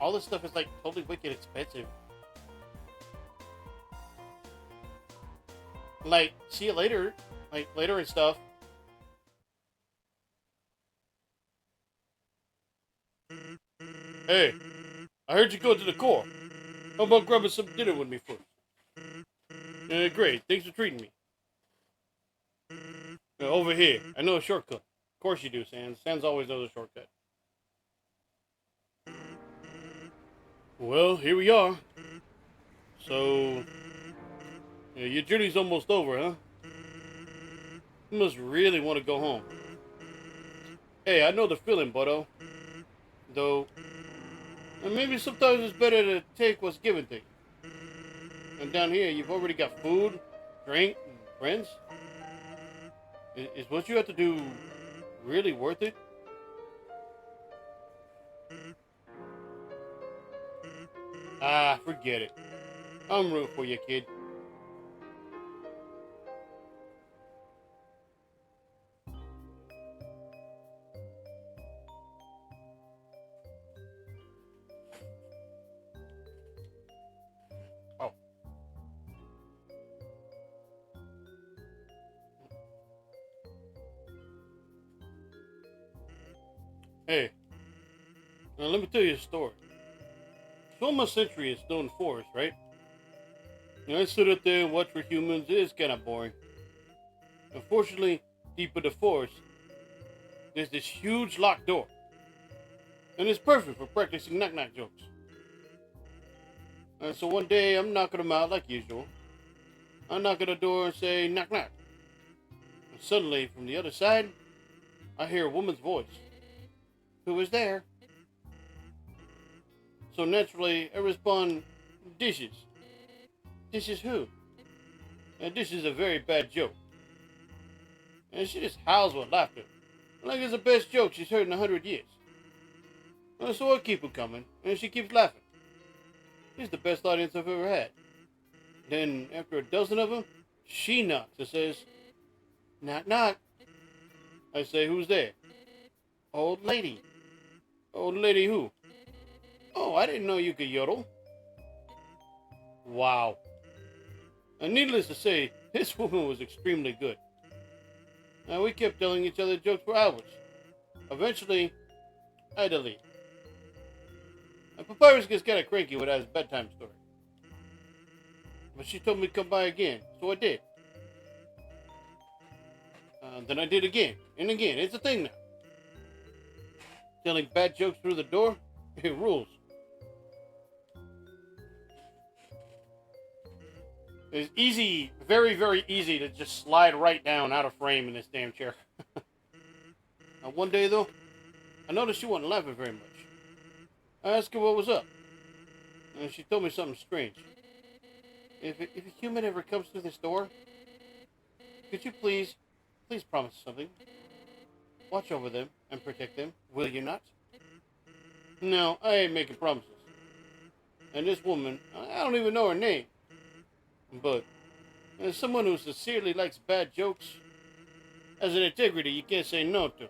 All this stuff is like totally wicked expensive. Like, see you later. Like, later and stuff. Hey, I heard you go to the core. How about grabbing some dinner with me first? Great, thanks for treating me. Over here, I know a shortcut. Of course you do, Sans. Sans always knows a shortcut. Well, here we are. So, your journey's almost over, huh? You must really want to go home. Hey, I know the feeling, buddo. Though, maybe sometimes it's better to take what's given to you. And down here, you've already got food, drink, and friends. Is what you have to do really worth it? Ah, forget it. I'm rooting for you, kid. Oh. Hey, now let me tell you a story. So much century is still in forest, right? I sit up there and watch for humans. It is kind of boring. Unfortunately, deep in the forest, there's this huge locked door. And it's perfect for practicing knock-knock jokes. And so one day, I'm knocking them out like usual. I knock on the door and say, knock, knock. And suddenly, from the other side, I hear a woman's voice. Who is there? So naturally, I respond, dishes. Dishes who? And this is a very bad joke. And she just howls with laughter. Like it's the best joke she's heard in 100 years. And so I keep her coming, and she keeps laughing. She's the best audience I've ever had. Then, after a dozen of them, she knocks and says, knock, knock. I say, who's there? Old lady. Old lady who? Oh, I didn't know you could yodel. Wow. And needless to say, this woman was extremely good. Now, we kept telling each other jokes for hours. Eventually, I had to leave. I Papyrus gets kind of cranky with his bedtime story. But she told me to come by again, so I did. Then I did again and again. It's a thing now. Telling bad jokes through the door, it rules. It's easy, very, very easy to just slide right down out of frame in this damn chair. One day, though, I noticed she wasn't laughing very much. I asked her what was up, and she told me something strange. If a human ever comes through this door, could you please promise something? Watch over them and protect them, will you not? No, I ain't making promises. And this woman, I don't even know her name. But as someone who sincerely likes bad jokes, has an integrity you can't say no to.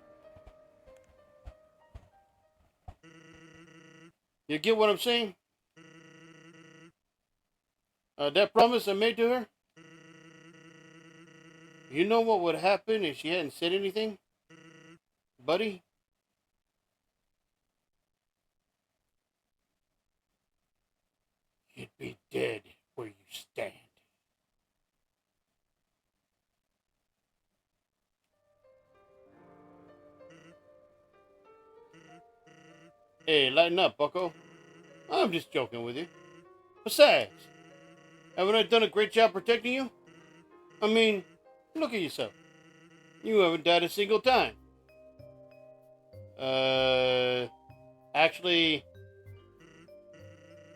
You get what I'm saying? That promise I made to her? You know what would happen if she hadn't said anything? Buddy? You'd be dead where you stand. Hey, lighten up, bucko. I'm just joking with you. Besides, haven't I done a great job protecting you? I mean, look at yourself. You haven't died a single time. Actually...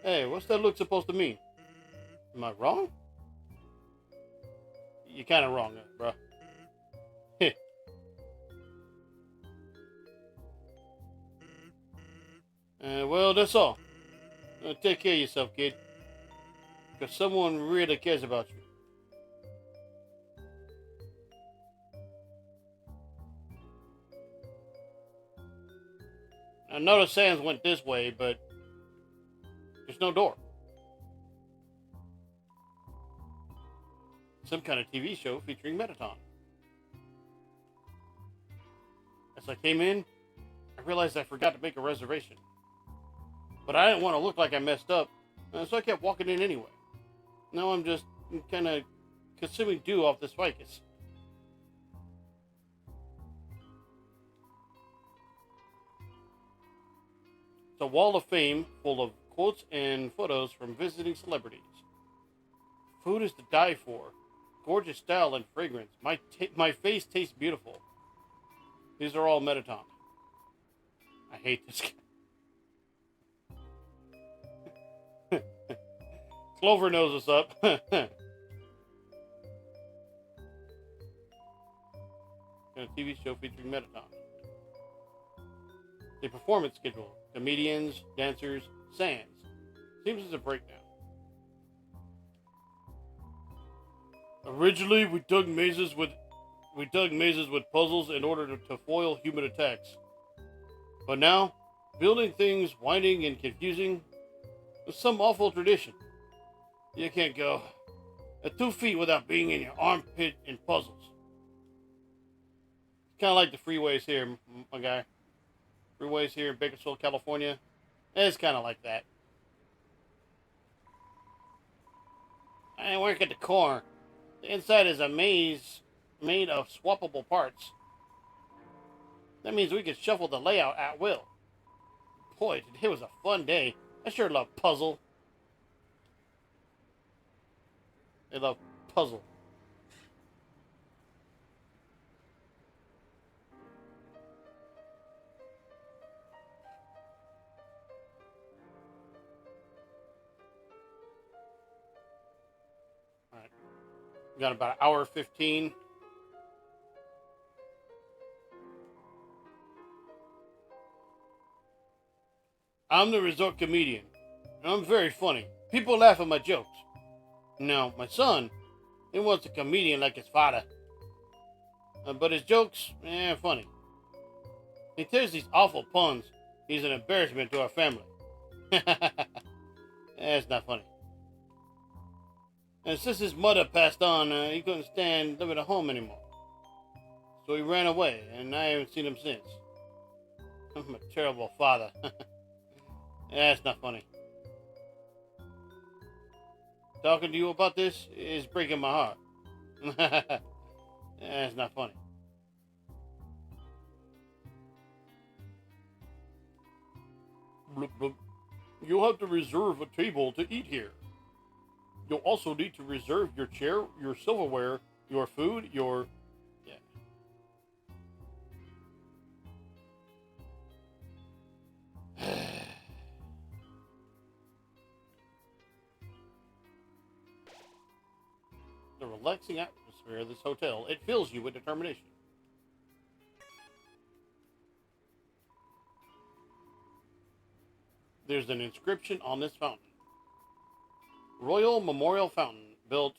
Hey, what's that look supposed to mean? Am I wrong? You're kind of wrong, bro. Well, that's all. Take care of yourself, kid. Because someone really cares about you. I know the sands went this way, but there's no door. Some kind of TV show featuring Metaton. As I came in, I realized I forgot to make a reservation. But I didn't want to look like I messed up, so I kept walking in anyway. Now I'm just kind of consuming dew off this ficus. It's a wall of fame full of quotes and photos from visiting celebrities. Food is to die for. Gorgeous style and fragrance. My face tastes beautiful. These are all Metaton. I hate this guy. Clover knows what's up. A TV show featuring Metaton. The performance schedule. Comedians, dancers, sands. Seems as a breakdown. Originally, we dug mazes with puzzles in order to foil human attacks. But now, building things winding and confusing is some awful tradition. You can't go 2 feet without being in your armpit in puzzles. It's kind of like the freeways here, my guy. Freeways here in Bakersfield, California. It's kind of like that. I work at the core. The inside is a maze made of swappable parts. That means we can shuffle the layout at will. Boy, today was a fun day. I sure love puzzle. I love puzzle. Alright. We got about an hour 15. I'm the resort comedian. And I'm very funny. People laugh at my jokes. Now, my son, he wants a comedian like his father. But his jokes, funny. He tells these awful puns. He's an embarrassment to our family. That's not funny. And since his mother passed on, he couldn't stand living at home anymore. So he ran away, and I haven't seen him since. I'm a terrible father. That's not funny. Talking to you about this is breaking my heart. That's not funny. Bloop, bloop. You'll have to reserve a table to eat here. You'll also need to reserve your chair, your silverware, your food, your... Yeah. The relaxing atmosphere of this hotel, it fills you with determination. There's an inscription on this fountain. Royal Memorial Fountain, built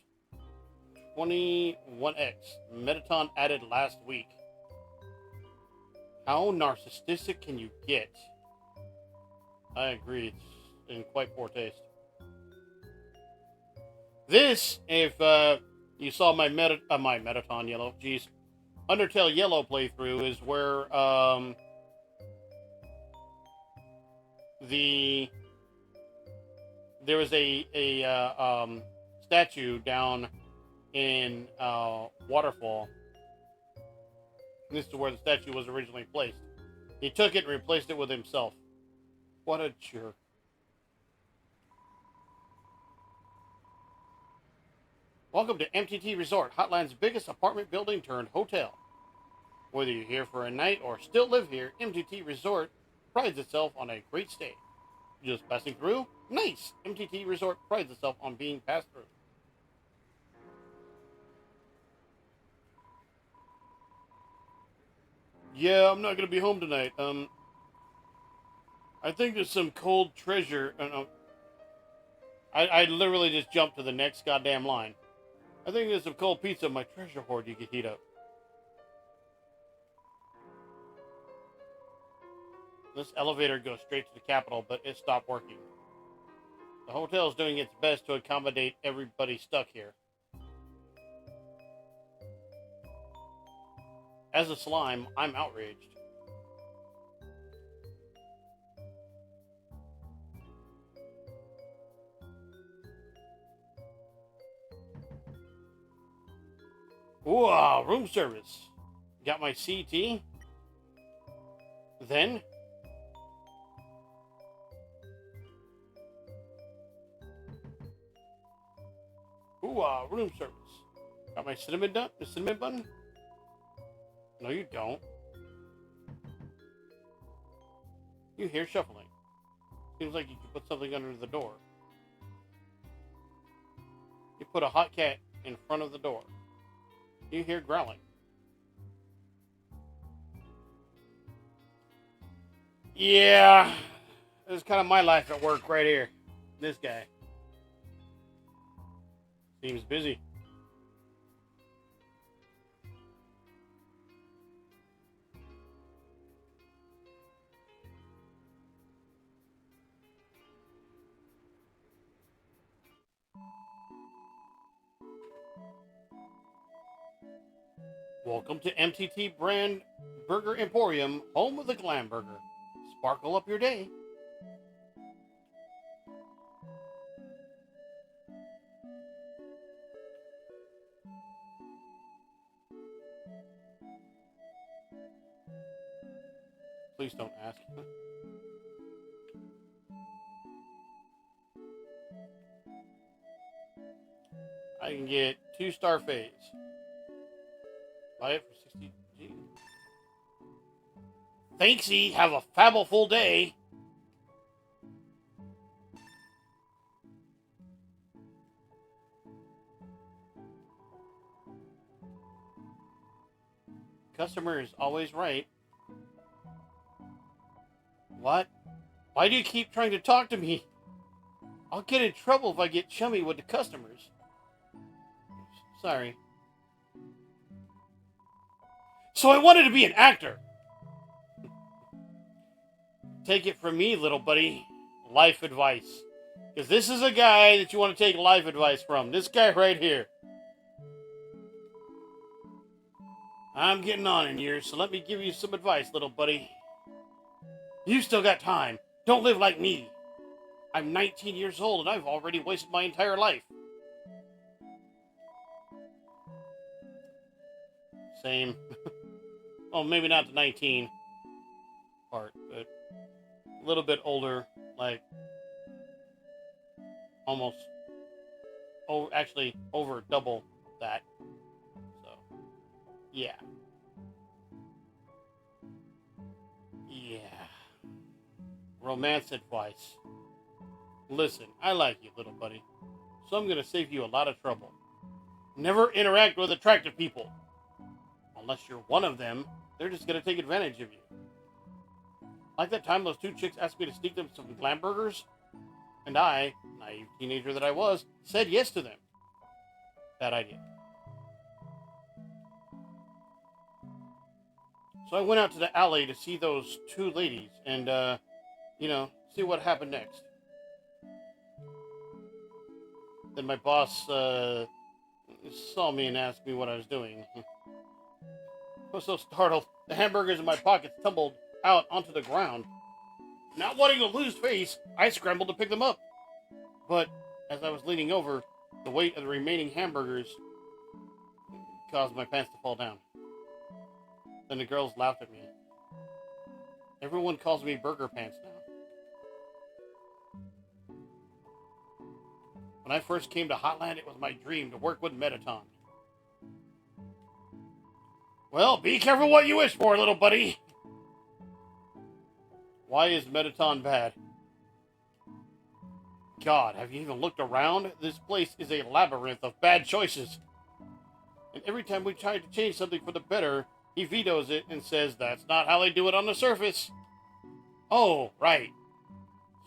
21X. Metaton added last week. How narcissistic can you get? I agree, it's in quite poor taste. This, if you saw my Metaton Yellow, geez, Undertale Yellow playthrough, is where there was a statue down in Waterfall. This is where the statue was originally placed. He took it and replaced it with himself. What a jerk. Welcome to MTT Resort, Hotland's biggest apartment building turned hotel. Whether you're here for a night or still live here, MTT Resort prides itself on a great stay. Just passing through? Nice! MTT Resort prides itself on being passed through. Yeah, I'm not gonna be home tonight. I think there's some cold treasure. I literally just jumped to the next goddamn line. I think there's some cold pizza in my treasure hoard you could heat up. This elevator goes straight to the Capitol, but it stopped working. The hotel is doing its best to accommodate everybody stuck here. As a slime, I'm outraged. Ooh, room service. Got my CT. Then... Ooh, room service. Got my cinnamon bun? No, you don't. You hear shuffling. Seems like you could put something under the door. You put a hot cat in front of the door. You hear growling. Yeah, this is kind of my life at work right here. This guy. Seems busy. Welcome to MTT Brand Burger Emporium, home of the Glam Burger. Sparkle up your day. Please don't ask. I can get 2-star phase. Buy it for 60 G. Thanksy, have a fabulous day. Customer is always right. What? Why do you keep trying to talk to me? I'll get in trouble if I get chummy with the customers. Sorry. So I wanted to be an actor. Take it from me, little buddy. Life advice. Because this is a guy that you want to take life advice from. This guy right here. I'm getting on in years, so let me give you some advice, little buddy. You still got time. Don't live like me. I'm 19 years old and I've already wasted my entire life. Same. Well, maybe not the 19 part, but a little bit older, like almost, actually over double that. So, yeah. Yeah. Romance advice. Listen, I like you, little buddy, so I'm gonna save you a lot of trouble. Never interact with attractive people. Unless you're one of them, they're just gonna take advantage of you. Like that time those two chicks asked me to sneak them some glam burgers, and I, naive teenager that I was, said yes to them. Bad idea. So I went out to the alley to see those two ladies and, see what happened next. Then my boss, saw me and asked me what I was doing. I was so startled, the hamburgers in my pockets tumbled out onto the ground. Not wanting to lose face, I scrambled to pick them up. But as I was leaning over, the weight of the remaining hamburgers caused my pants to fall down. Then the girls laughed at me. Everyone calls me Burger Pants now. When I first came to Hotland, it was my dream to work with Mettaton. Well, be careful what you wish for, little buddy. Why is Mettaton bad? God, have you even looked around? This place is a labyrinth of bad choices. And every time we try to change something for the better, he vetoes it and says that's not how they do it on the surface. Oh, right.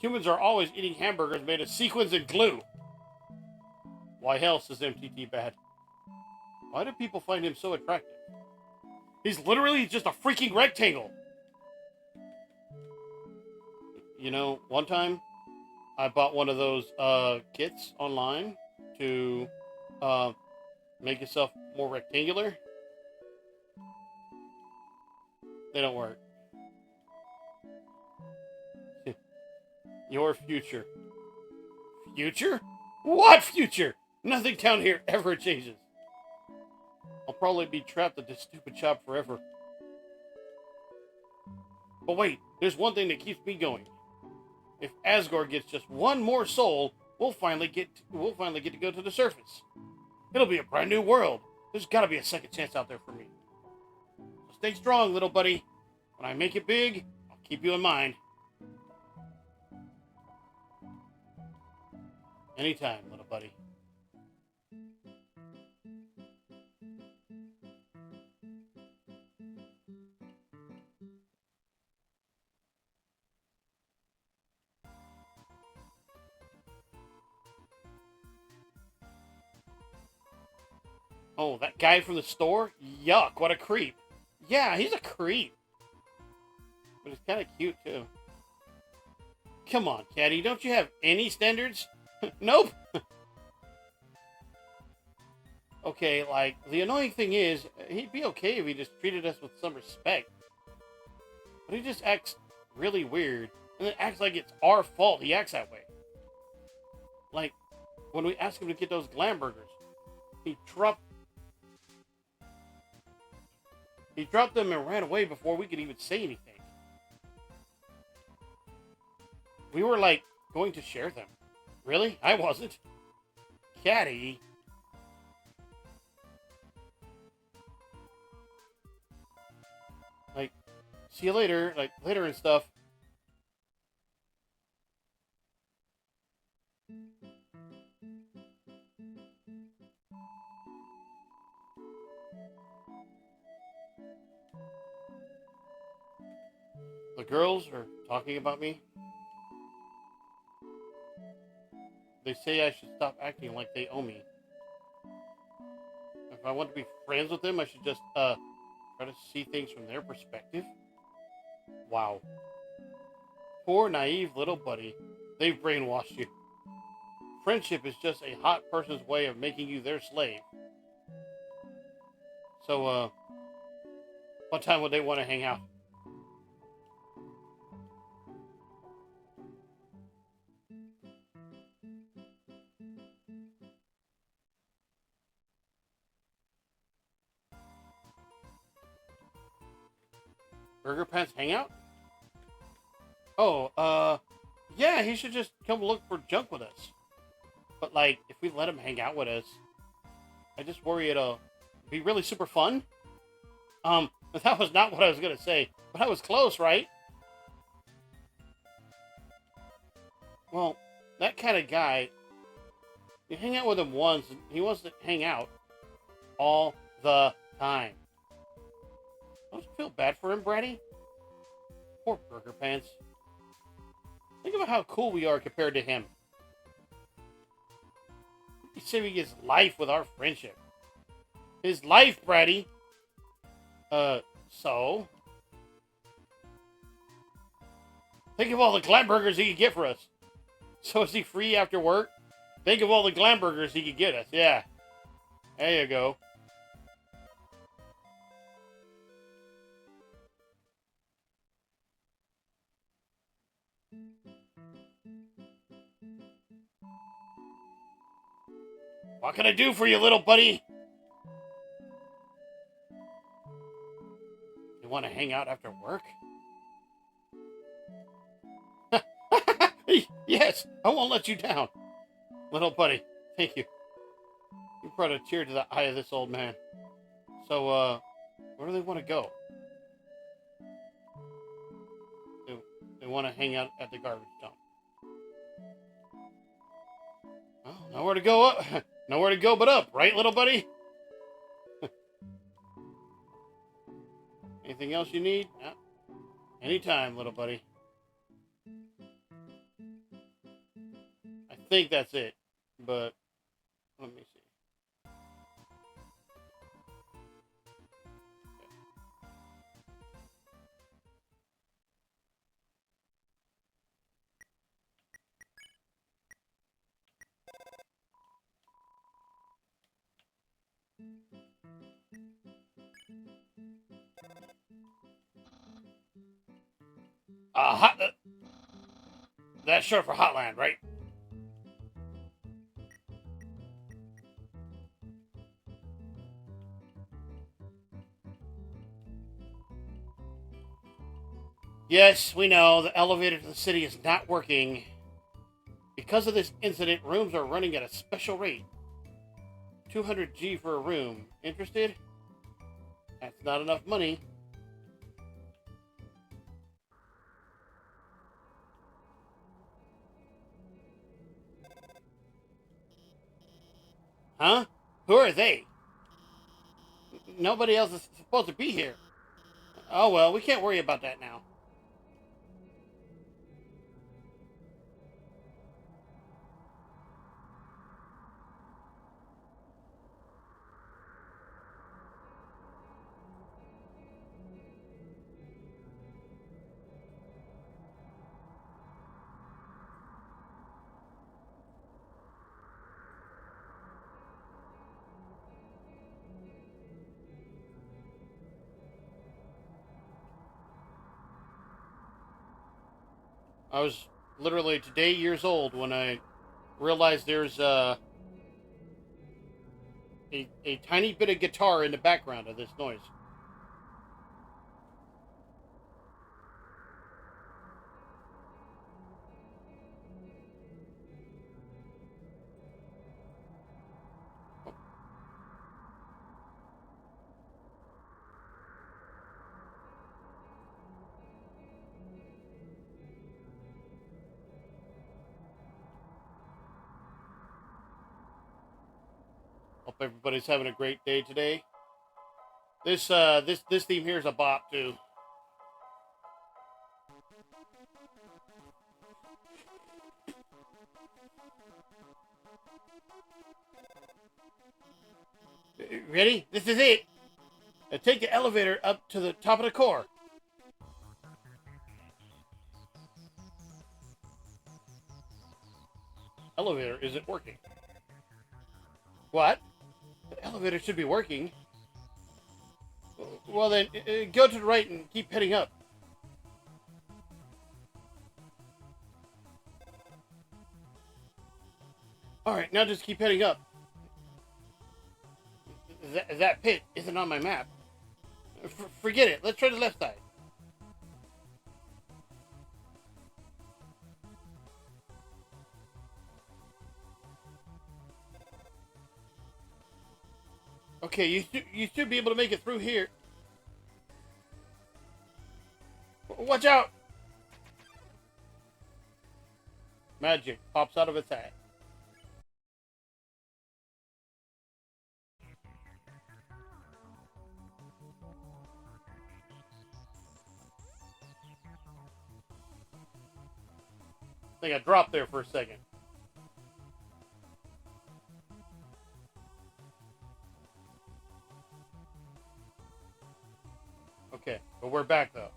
Humans are always eating hamburgers made of sequins and glue. Why else is MTT bad? Why do people find him so attractive? He's literally just a freaking rectangle. You know, one time I bought one of those kits online to make yourself more rectangular. They don't work. Your future. Future? What future? Nothing down here ever changes. I'll probably be trapped at this stupid shop forever. But wait, there's one thing that keeps me going. If Asgore gets just one more soul, we'll finally get to go to the surface. It'll be a brand new world. There's got to be a second chance out there for me. So stay strong, little buddy. When I make it big, I'll keep you in mind. Anytime, little buddy. Oh, that guy from the store? Yuck, what a creep. Yeah, he's a creep. But he's kind of cute, too. Come on, Caddy, don't you have any standards? Nope. Okay, like, the annoying thing is, he'd be okay if he just treated us with some respect. But he just acts really weird, and then acts like it's our fault he acts that way. Like, when we asked him to get those glam burgers, he dropped them and ran away before we could even say anything. We were, like, going to share them. Really? I wasn't. Caddy. Like, see you later. Like, later and stuff. The girls are talking about me. They say I should stop acting like they owe me. If I want to be friends with them, I should just, try to see things from their perspective. Wow. Poor, naive little buddy. They've brainwashed you. Friendship is just a hot person's way of making you their slave. So, what time would they want to hang out? Burger Pants Hangout? Oh, yeah, he should just come look for junk with us. But, like, if we let him hang out with us, I just worry it'll be really super fun. But that was not what I was gonna say. But I was close, right? Well, that kind of guy, you hang out with him once, and he wants to hang out all the time. Don't you feel bad for him, Bratty? Poor Burger Pants. Think about how cool we are compared to him. He's saving his life with our friendship. His life, Bratty. So? Think of all the glam burgers he could get for us. So is he free after work? Think of all the glam burgers he could get us. Yeah. There you go. What can I do for you, little buddy? You want to hang out after work? Yes, I won't let you down. Little buddy, thank you. You brought a tear to the eye of this old man. So, where do they want to go? They want to hang out at the garbage dump. Well, nowhere to go up. Nowhere to go but up, right, little buddy? Anything else you need? No. Anytime, little buddy. I think that's it, but let me see. That's short for Hotland, right? Yes, we know the elevator to the city is not working. Because of this incident, rooms are running at a special rate. 200G for a room. Interested? That's not enough money. Huh? Who are they? Nobody else is supposed to be here. Oh well, we can't worry about that now. I was literally today years old when I realized there's a tiny bit of guitar in the background of this noise. Hope everybody's having a great day today. This theme here is a bop too. Ready? This is it. Now take the elevator up to the top of the core. Elevator isn't working. What? The elevator should be working. Well then, go to the right and keep heading up. Alright, now just keep heading up. That pit isn't on my map. Forget it. Let's try the left side. Okay, you should be able to make it through here. Watch out! Magic pops out of its hat. I think I dropped there for a second. Okay, but we're back though.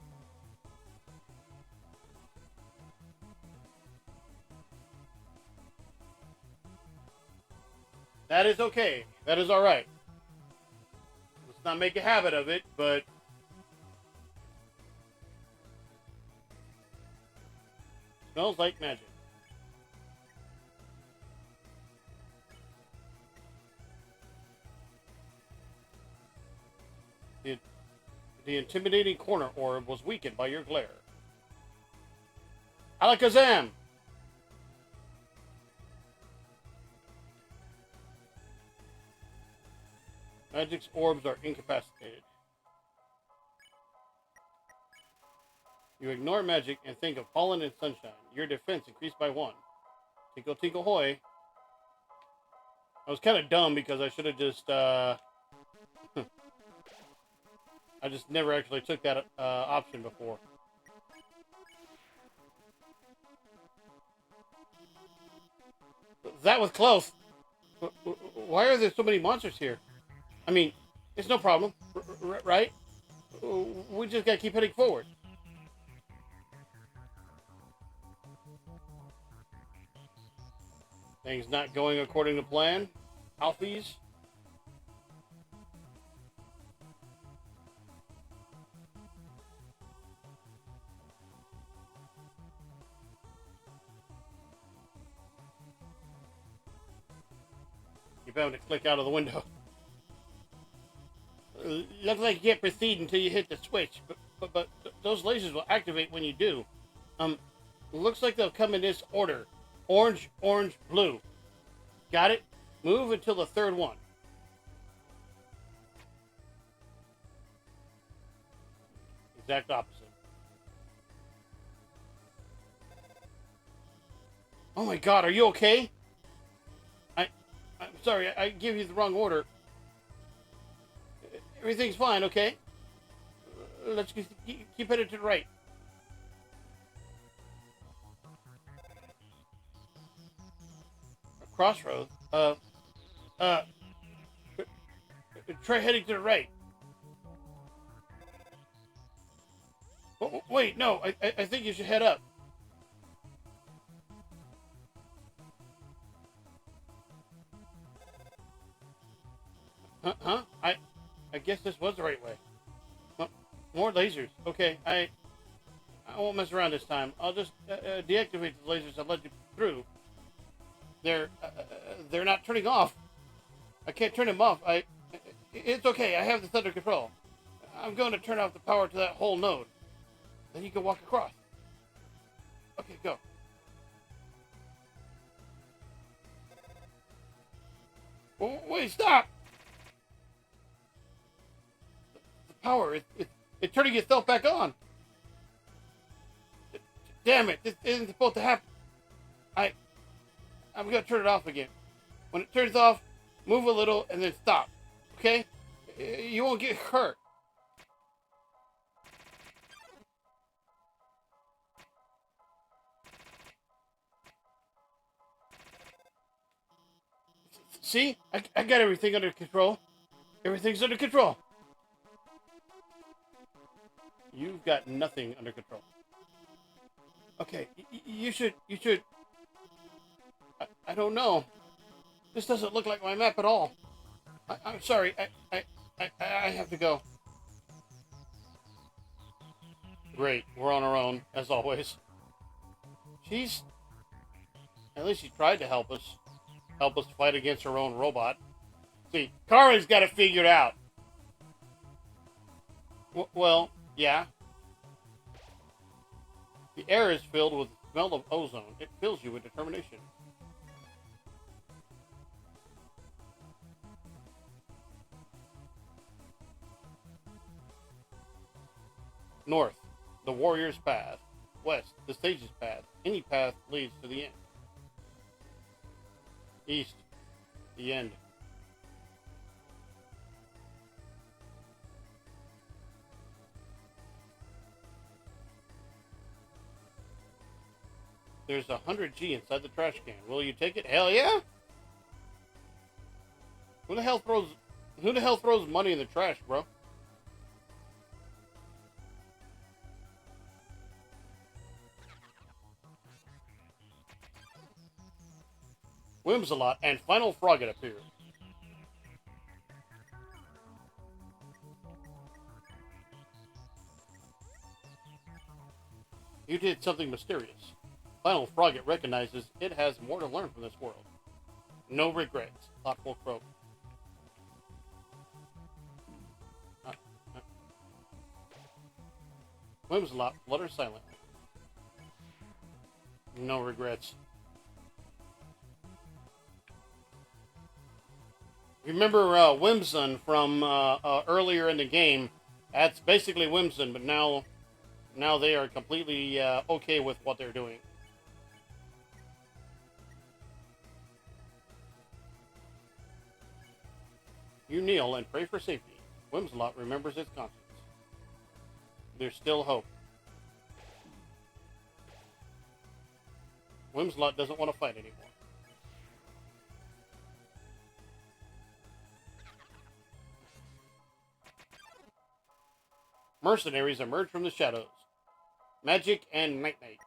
That is okay. That is alright. Let's not make a habit of it, but smells like magic. The intimidating corner orb was weakened by your glare. Alakazam! Magic's orbs are incapacitated. You ignore magic and think of pollen and sunshine. Your defense increased by 1. Tinkle tinkle hoy. I was kind of dumb because I should have just I just never actually took that option before. That was close. Why are there so many monsters here? I mean, it's no problem, right? We just gotta keep heading forward. Things not going according to plan. Alfies. You're bound to click out of the window. Looks like you can't proceed until you hit the switch, but those lasers will activate when you do. Looks like they'll come in this order. Orange, orange, blue. Got it? Move until the third one. Exact opposite. Oh my god, are you okay? I'm sorry, I gave you the wrong order. Everything's fine, okay? Let's keep headed to the right. A crossroads? Try heading to the right. Oh, wait, no, I think you should head up. Huh? I guess this was the right way. Well, more lasers. Okay, I won't mess around this time. I'll just deactivate the lasers that led you through. They're not turning off. I can't turn them off. It's okay. I have this under control. I'm going to turn off the power to that whole node. Then you can walk across. Okay, go. Wait, stop! The power, it's turning itself back on. Damn it, this isn't supposed to happen. I'm gonna turn it off again. When it turns off, move a little and then stop. Okay? You won't get hurt. See? I got everything under control. Everything's under control. You've got nothing under control. Okay, you should... I don't know. This doesn't look like my map at all. I'm sorry. I have to go. Great. We're on our own, as always. She's... At least she tried to help us. Help us fight against her own robot. See, Kara's got it figured out. Well, yeah. The air is filled with the smell of ozone. It fills you with determination. North, the warrior's path. West, the sage's path. Any path leads to the end. East, the end. There's 100G inside the trash can. Will you take it? Hell yeah! Who the hell throws money in the trash, bro? Whimsalot and Final Frogget appear. You did something mysterious. Final Frogget recognizes it has more to learn from this world. No regrets. Thoughtful Crow. Whimsalot flutters silently. No regrets. Remember Whimsun from earlier in the game? That's basically Whimsun, but now they are completely okay with what they're doing. You kneel and pray for safety. Whimsalot remembers its conscience. There's still hope. Whimsalot doesn't want to fight anymore. Mercenaries emerge from the shadows. Magic and Night-Night.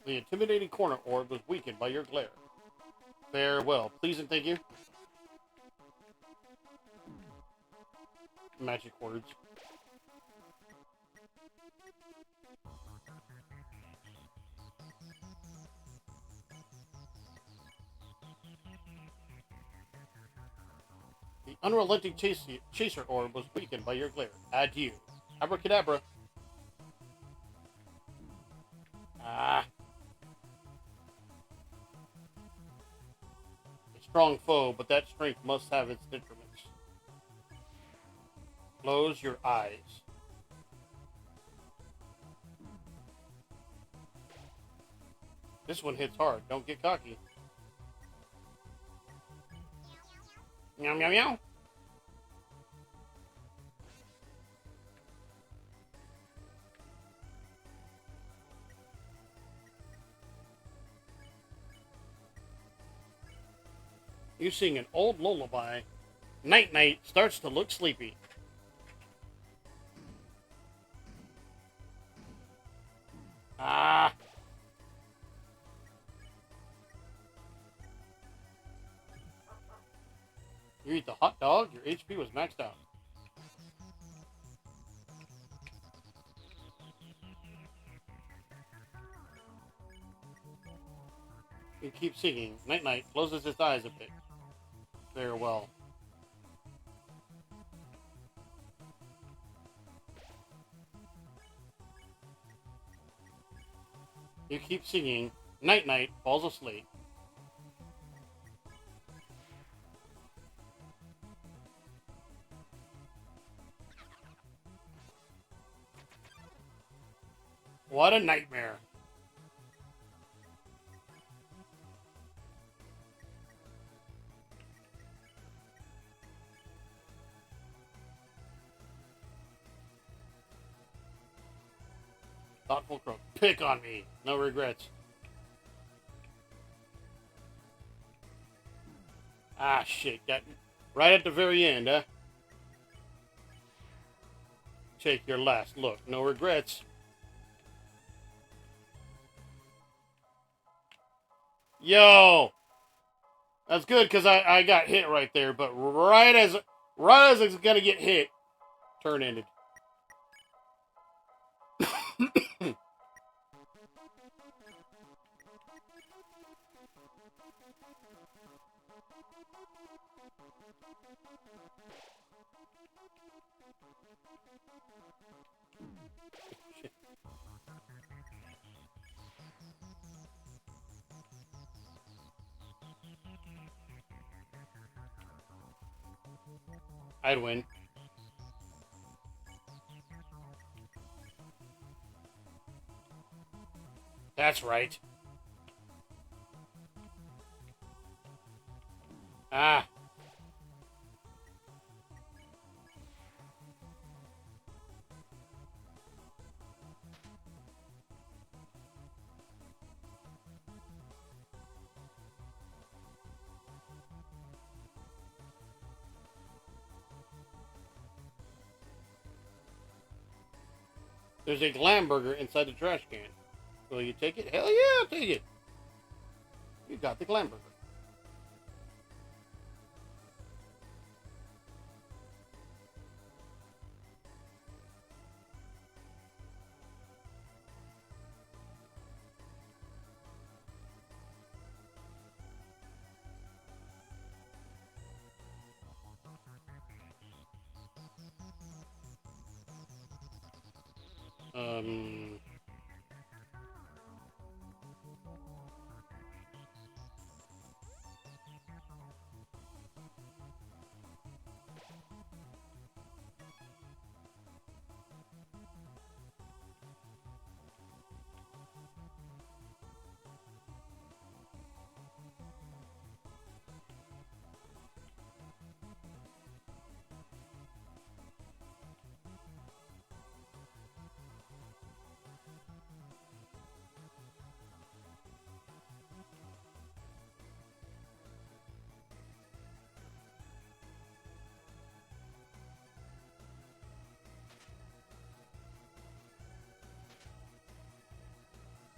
The intimidating corner orb was weakened by your glare. Farewell. Please and thank you. Magic words. The unrelenting chaser orb was weakened by your glare. Adieu. Abracadabra. Ah. A strong foe, but that strength must have its detriments. Close your eyes. This one hits hard. Don't get cocky. Meow, meow, meow. You sing an old lullaby. Night-Night starts to look sleepy. Ah. You eat the hot dog, your HP was maxed out. You keep singing. Night-Night closes its eyes a bit. Farewell. You keep singing. Night-Night falls asleep. What a nightmare. Thoughtful Crow. Pick on me. No regrets. Ah, shit. Got right at the very end, huh? Take your last look. No regrets. Yo! That's good, because I got hit right there, but right as it's gonna get hit, turn ended. I'd win. That's right. Ah. There's a glam burger inside the trash can. Will you take it? Hell yeah, I'll take it. You got the glam burger.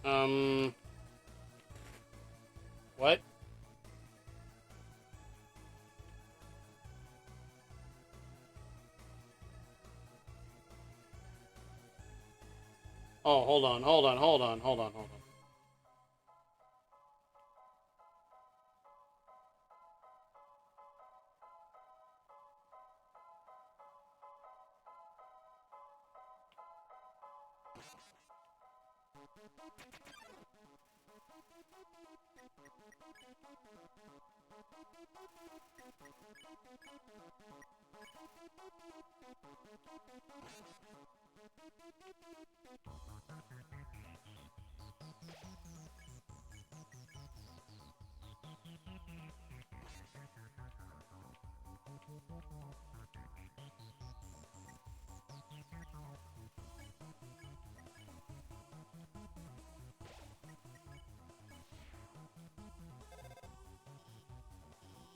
Um... What? Oh, hold on.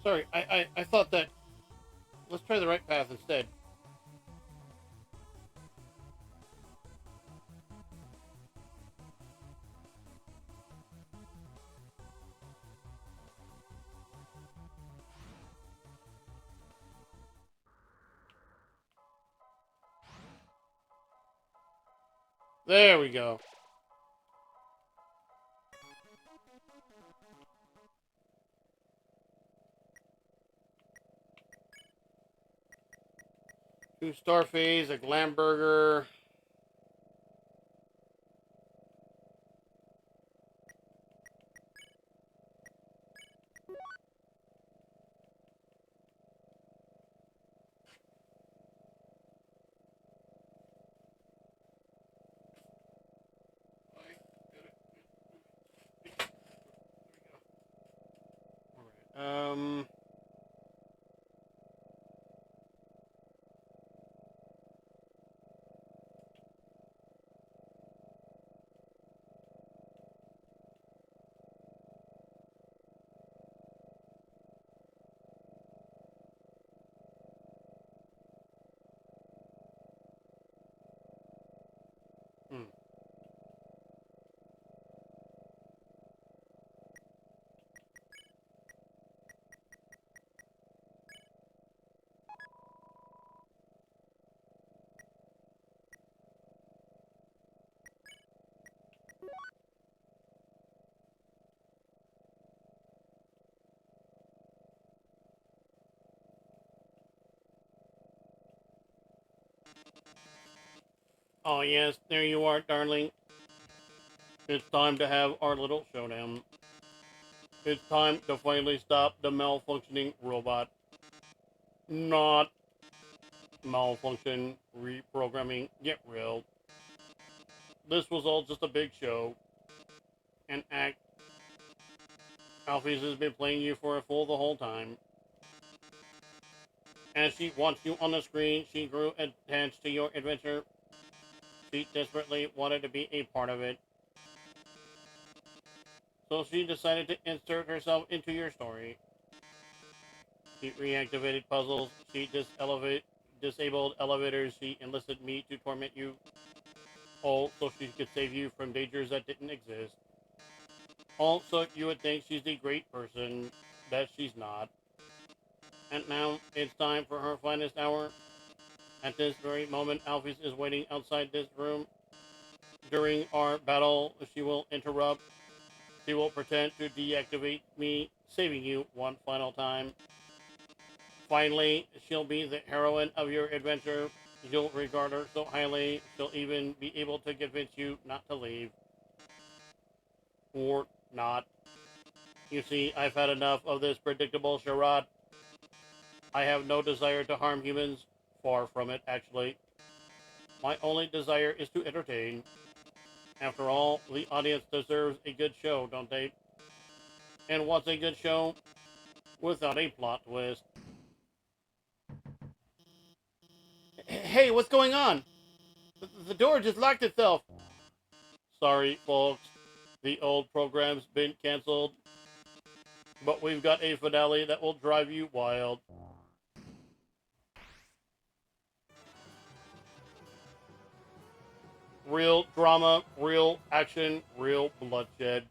Sorry, I thought that... Let's try the right path instead. There we go. Two Starface, a glam burger. Alright, Oh yes, there you are, darling. It's time to have our little showdown. It's time to finally stop the malfunctioning robot. Not malfunction, reprogramming, get real. This was all just a big show. An act. Alphys has been playing you for a fool the whole time. As she watched you on the screen, she grew attached to your adventure. She desperately wanted to be a part of it. So she decided to insert herself into your story. She reactivated puzzles. She disabled elevators. She enlisted me to torment you. All so she could save you from dangers that didn't exist. All so you would think she's the great person that she's not. And now it's time for her finest hour. At this very moment, Alphys is waiting outside this room. During our battle, she will interrupt. She will pretend to deactivate me, saving you one final time. Finally, she'll be the heroine of your adventure. You'll regard her so highly, she'll even be able to convince you not to leave. Or not. You see, I've had enough of this predictable charade. I have no desire to harm humans. Far from it, actually. My only desire is to entertain. After all, the audience deserves a good show, don't they? And what's a good show without a plot twist? Hey, what's going on? The door just locked itself. Sorry, folks. The old program's been canceled. But we've got a finale that will drive you wild. Real drama, real action, real bloodshed.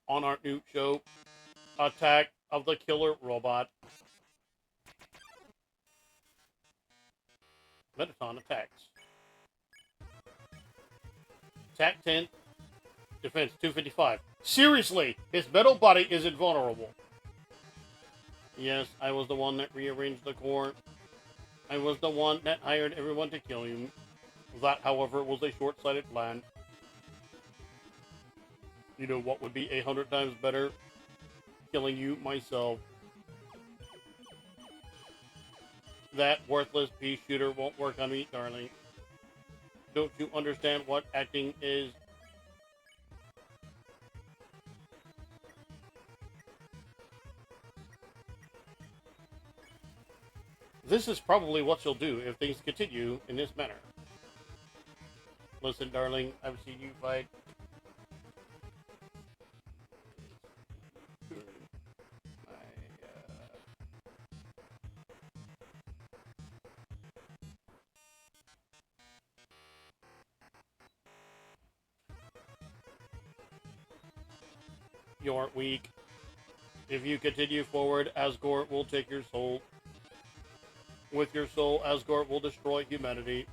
On our new show, Attack of the Killer Robot. Mettaton attacks. Attack 10, defense 255. Seriously, his metal body is invulnerable. Yes, I was the one that rearranged the core. I was the one that hired everyone to kill you. That, however, was a short-sighted plan. You know what would be 100 times better? Killing you myself. That worthless pea shooter won't work on me, darling. Don't you understand what acting is? This is probably what you'll do if things continue in this manner. Listen, darling, I've seen you fight. You're weak. If you continue forward, Asgore will take your soul. With your soul, Asgore will destroy humanity.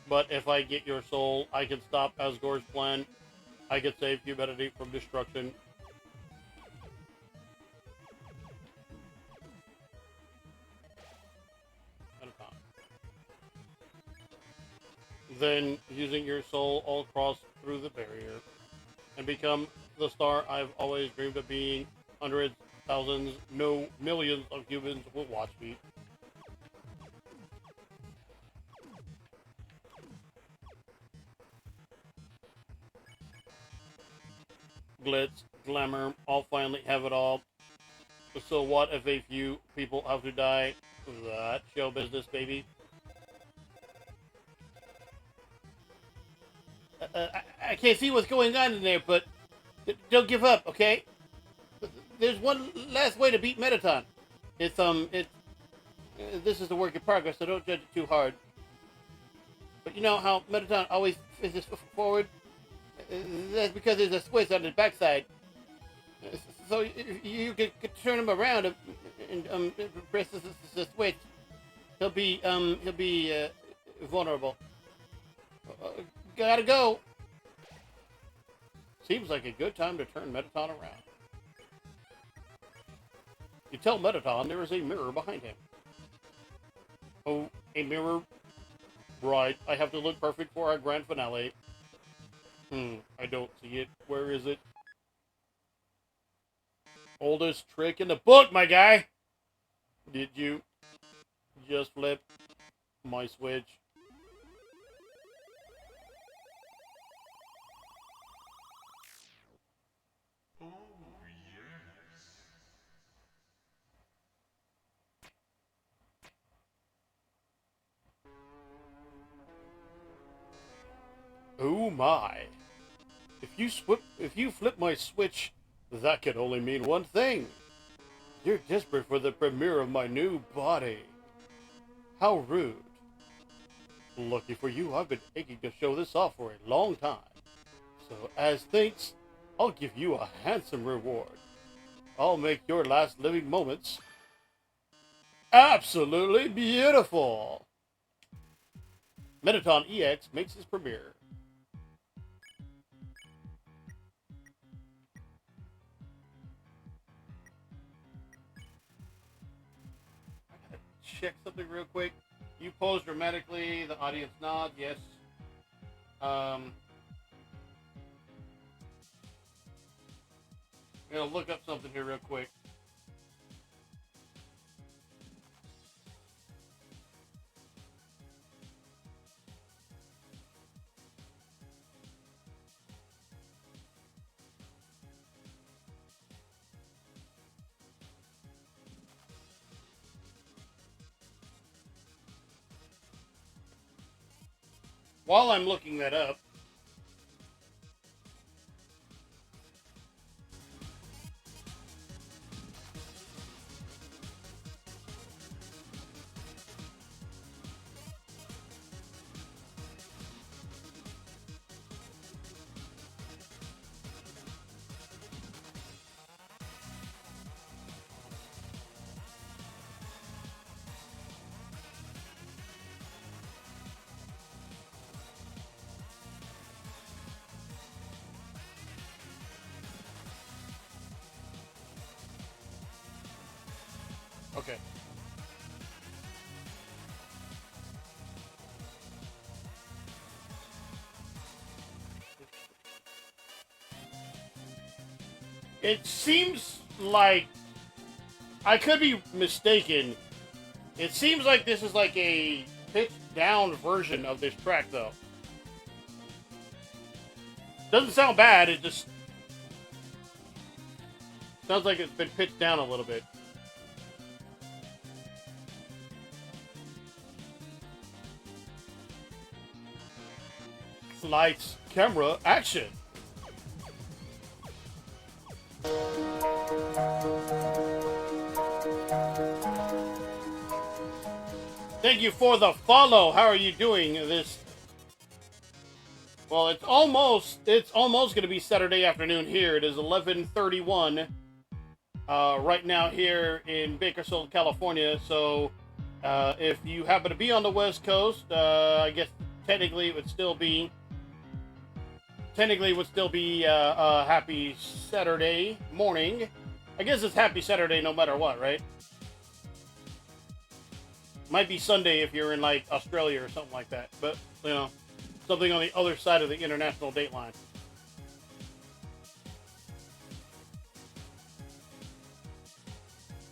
But if I get your soul, I can stop Asgore's plan. I can save humanity from destruction. Then, using your soul, I'll cross through the barrier and become the star I've always dreamed of being. Hundreds, thousands, no, millions of humans will watch me. Glitz, glamour, I'll finally have it all. So what if a few people have to die? That show business, baby. I can't see what's going on in there, but don't give up, okay? There's one last way to beat Mettaton. This is a work in progress, so don't judge it too hard. But you know how Mettaton always fizzes forward? That's because there's a switch on his backside. So you could turn him around and press the switch. He'll be vulnerable. Gotta go. Seems like a good time to turn Mettaton around. You tell Mettaton there is a mirror behind him. Oh, A mirror. Right. I have to look perfect for our grand finale. I don't see it. Where is it? Oldest trick in the book, my guy! Did you just flip my switch? Oh, yes. Oh my. If you flip my switch, that could only mean one thing. You're desperate for the premiere of my new body. How rude. Lucky for you, I've been aching to show this off for a long time. So as thanks, I'll give you a handsome reward. I'll make your last living moments absolutely beautiful. Metaton EX makes its premiere. Check something real quick. You pose dramatically, the audience nod, yes. I'm gonna look up something here real quick. While I'm looking that up, okay. It seems like, I could be mistaken. It seems like this is like a pitched down version of this track, though. Doesn't sound bad, it just sounds like it's been pitched down a little bit. Lights, camera, action. Thank you for the follow. How are you doing this? Well, it's almost going to be Saturday afternoon here. It is 11:31 right now here in Bakersfield, California. So if you happen to be on the West Coast, I guess technically it would still be happy Saturday morning. I guess it's happy Saturday no matter what, right? Might be Sunday if you're in like Australia or something like that, but you know, something on the other side of the international date line.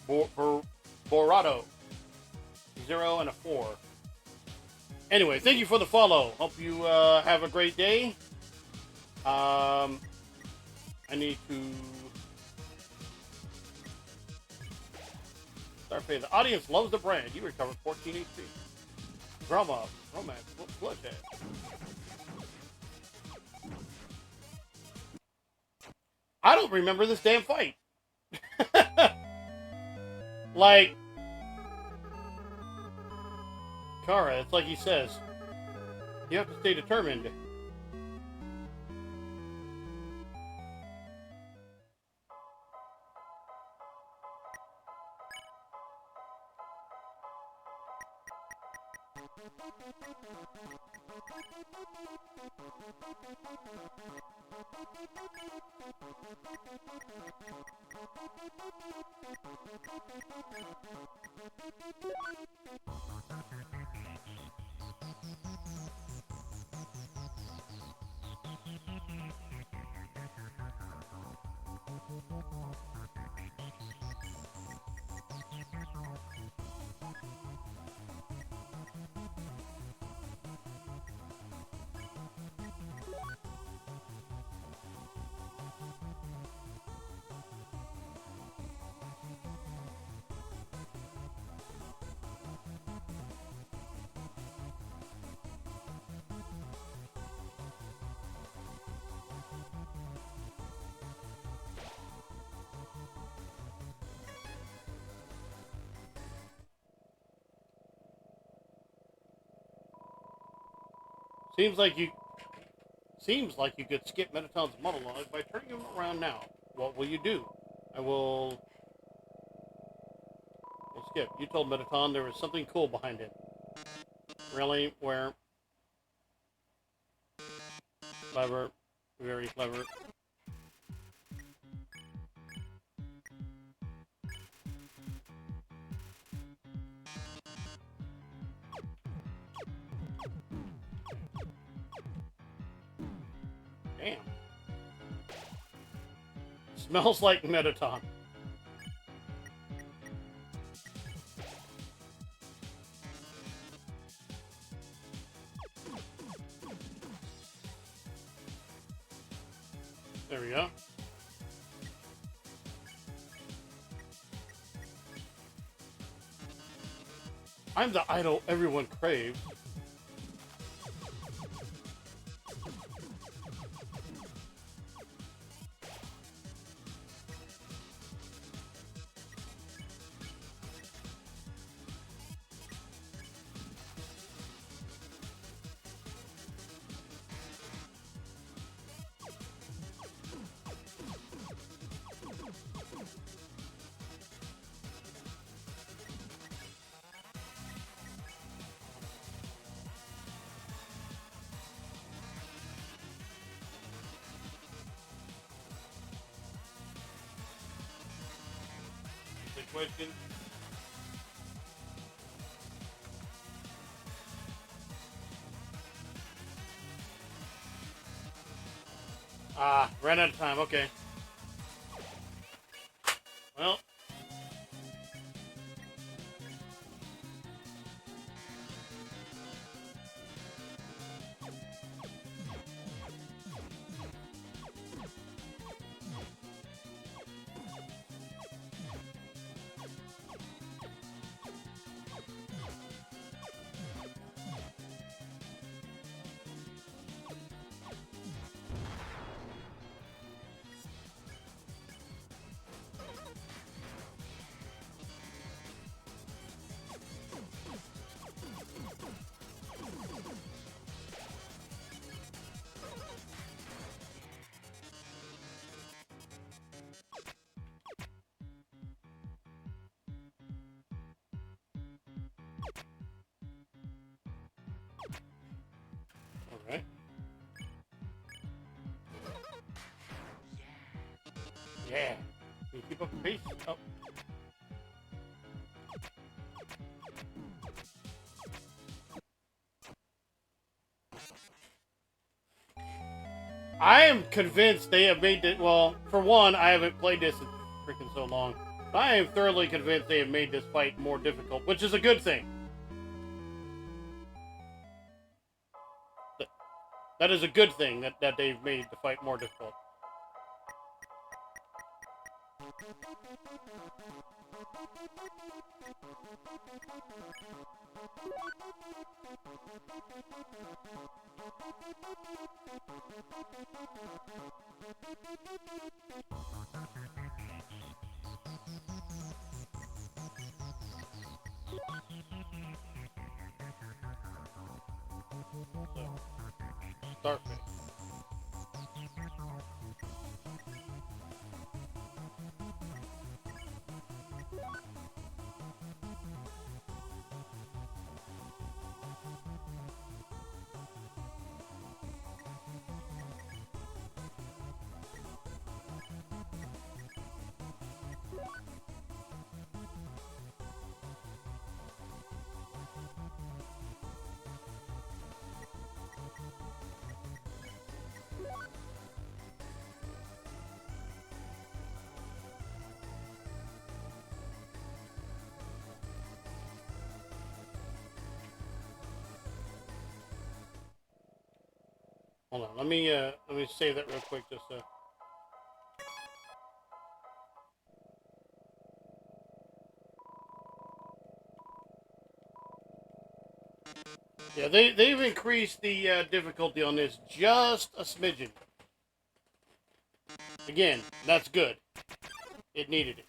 Borado, 0 and a 4. Anyway, thank you for the follow. Hope you have a great day. I need to start paying. The audience loves the brand. You recovered 14 HP. Drama, romance, bloodshed. I don't remember this damn fight. Like, Kara, it's like he says, you have to stay determined. Seems like you could skip Metaton's monologue by turning him around now. What will you do? We'll skip. You told Metaton there was something cool behind it. Really? Where? Clever. Very clever. Damn. Smells like Metaton. There we go. I'm the idol everyone craves. Question. Ran out of time. Okay. Well. Alright. Yeah. Can you keep up the pace? Oh. I am convinced they have made it. Well, for one, I haven't played this in freaking so long. But I am thoroughly convinced they have made this fight more difficult, which is a good thing. That is a good thing that they've made the fight more difficult. Start phase. Hold on, let me save that real quick just so. Yeah, they've increased the difficulty on this just a smidgen. Again, that's good. It needed it.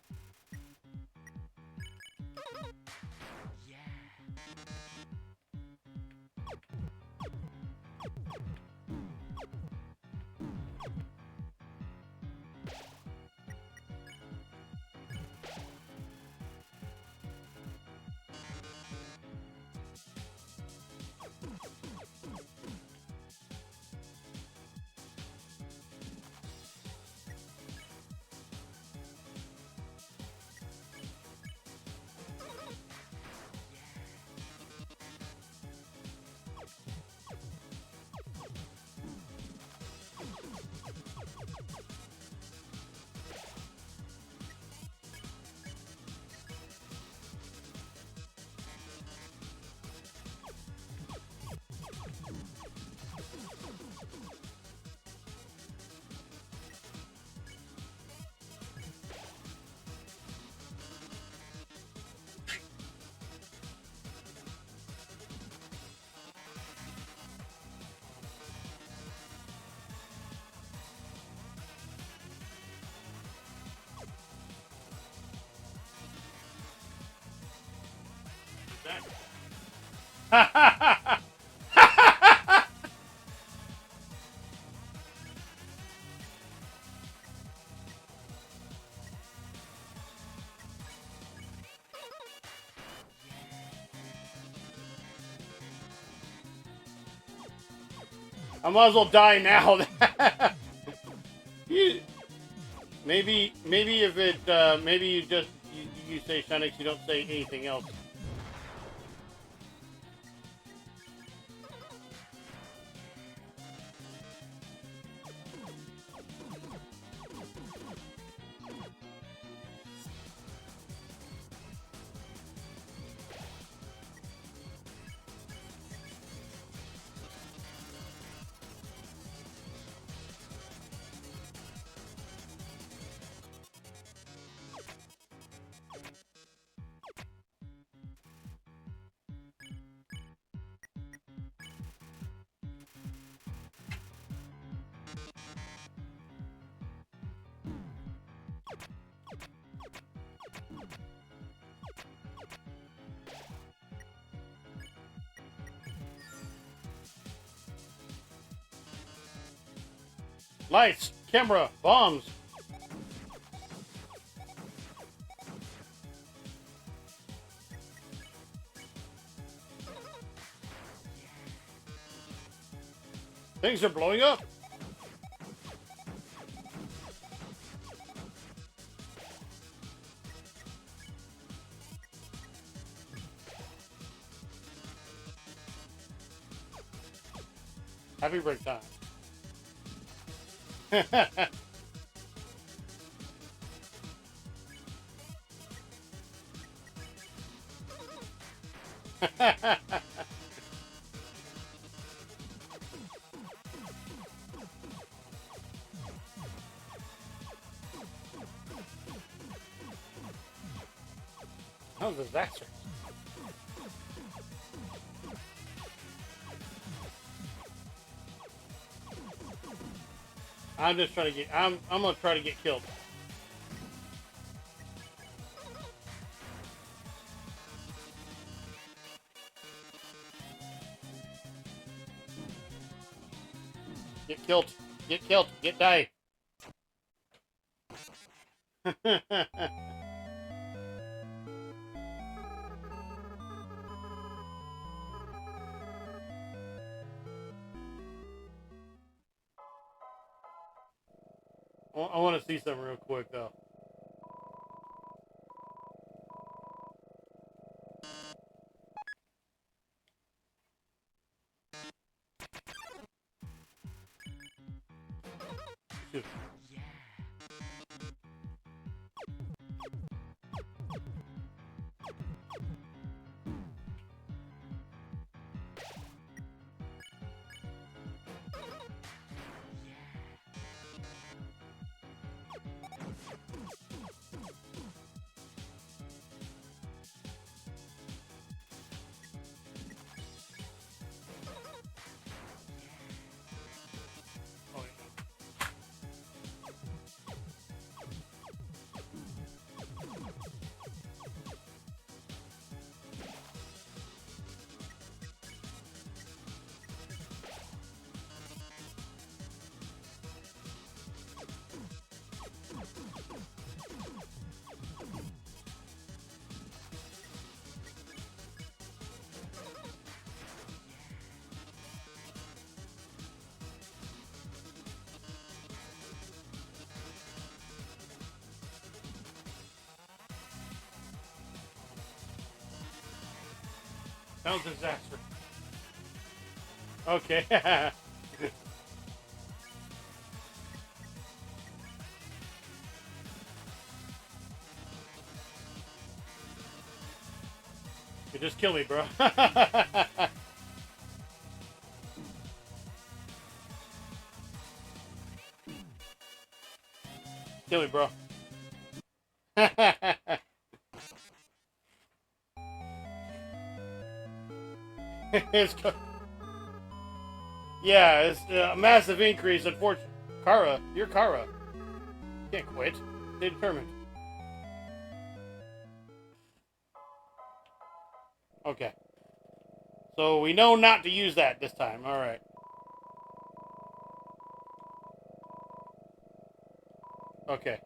I might as well die now. Maybe if it, maybe you just, you say Shinix, you don't say anything else. Lights, camera, bombs. Things are blowing up. Happy break time. How does that work? I'm just trying to get. I'm gonna try to get killed. Get killed. Get killed. Get die. I want to see something real quick, though. Shoot. That was a disaster. Okay. You just kill me, bro. Kill me, bro. Yeah, it's a massive increase. Unfortunately, Kara, you're Kara. Can't quit. Stay determined. Okay. So we know not to use that this time. All right. Okay.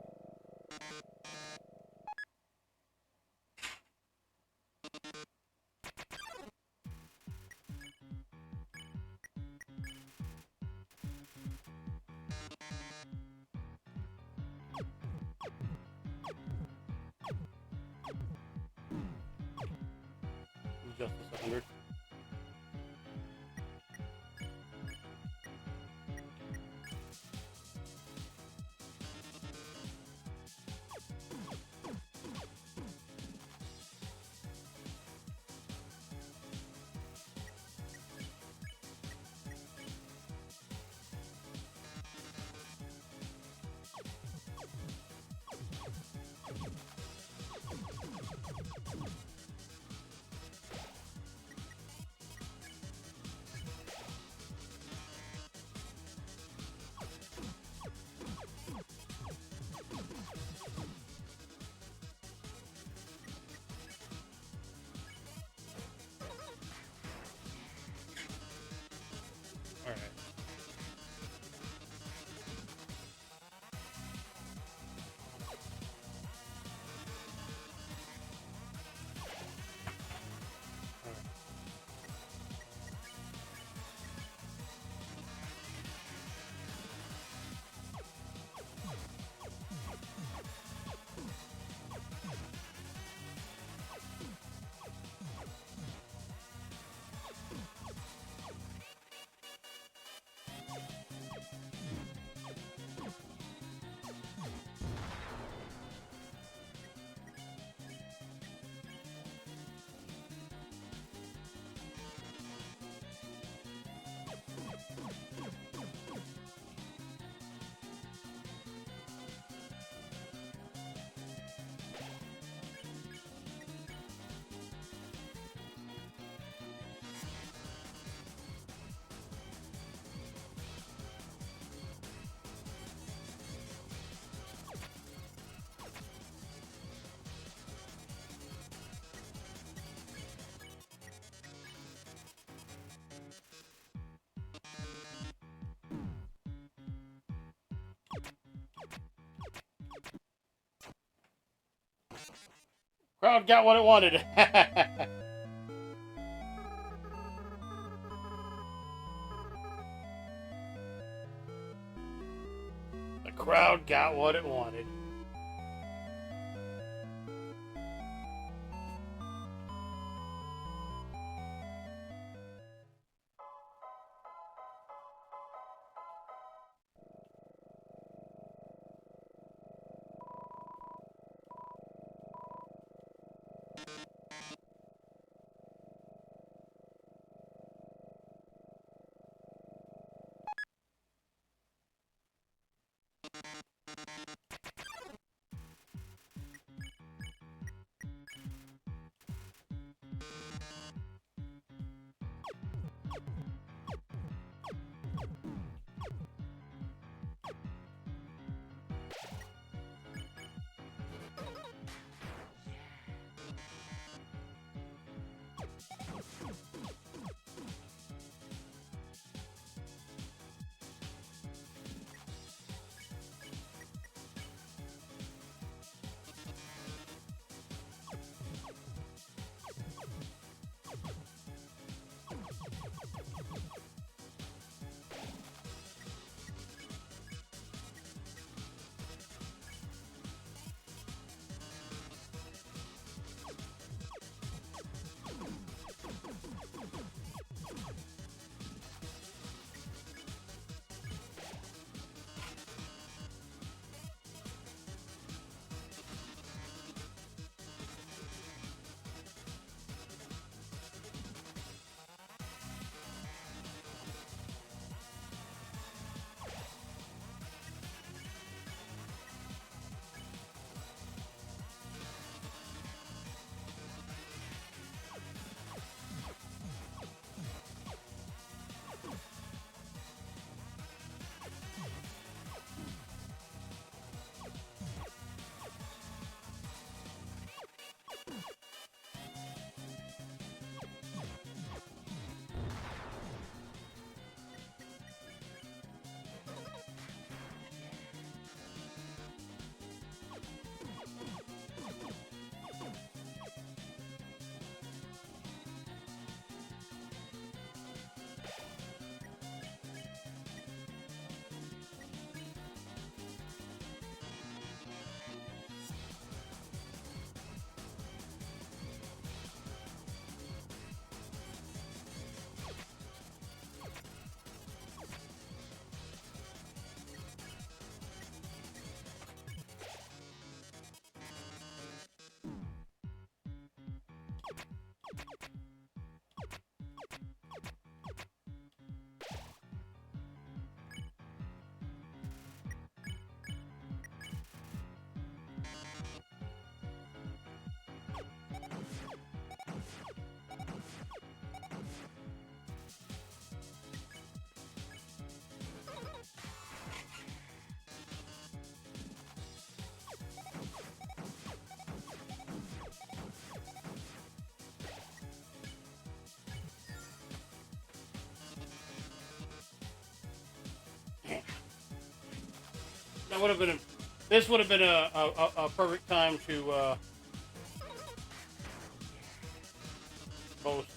Justice 100. All right. Crowd got what it wanted. The crowd got what it wanted. That would have been this would have been a perfect time to post.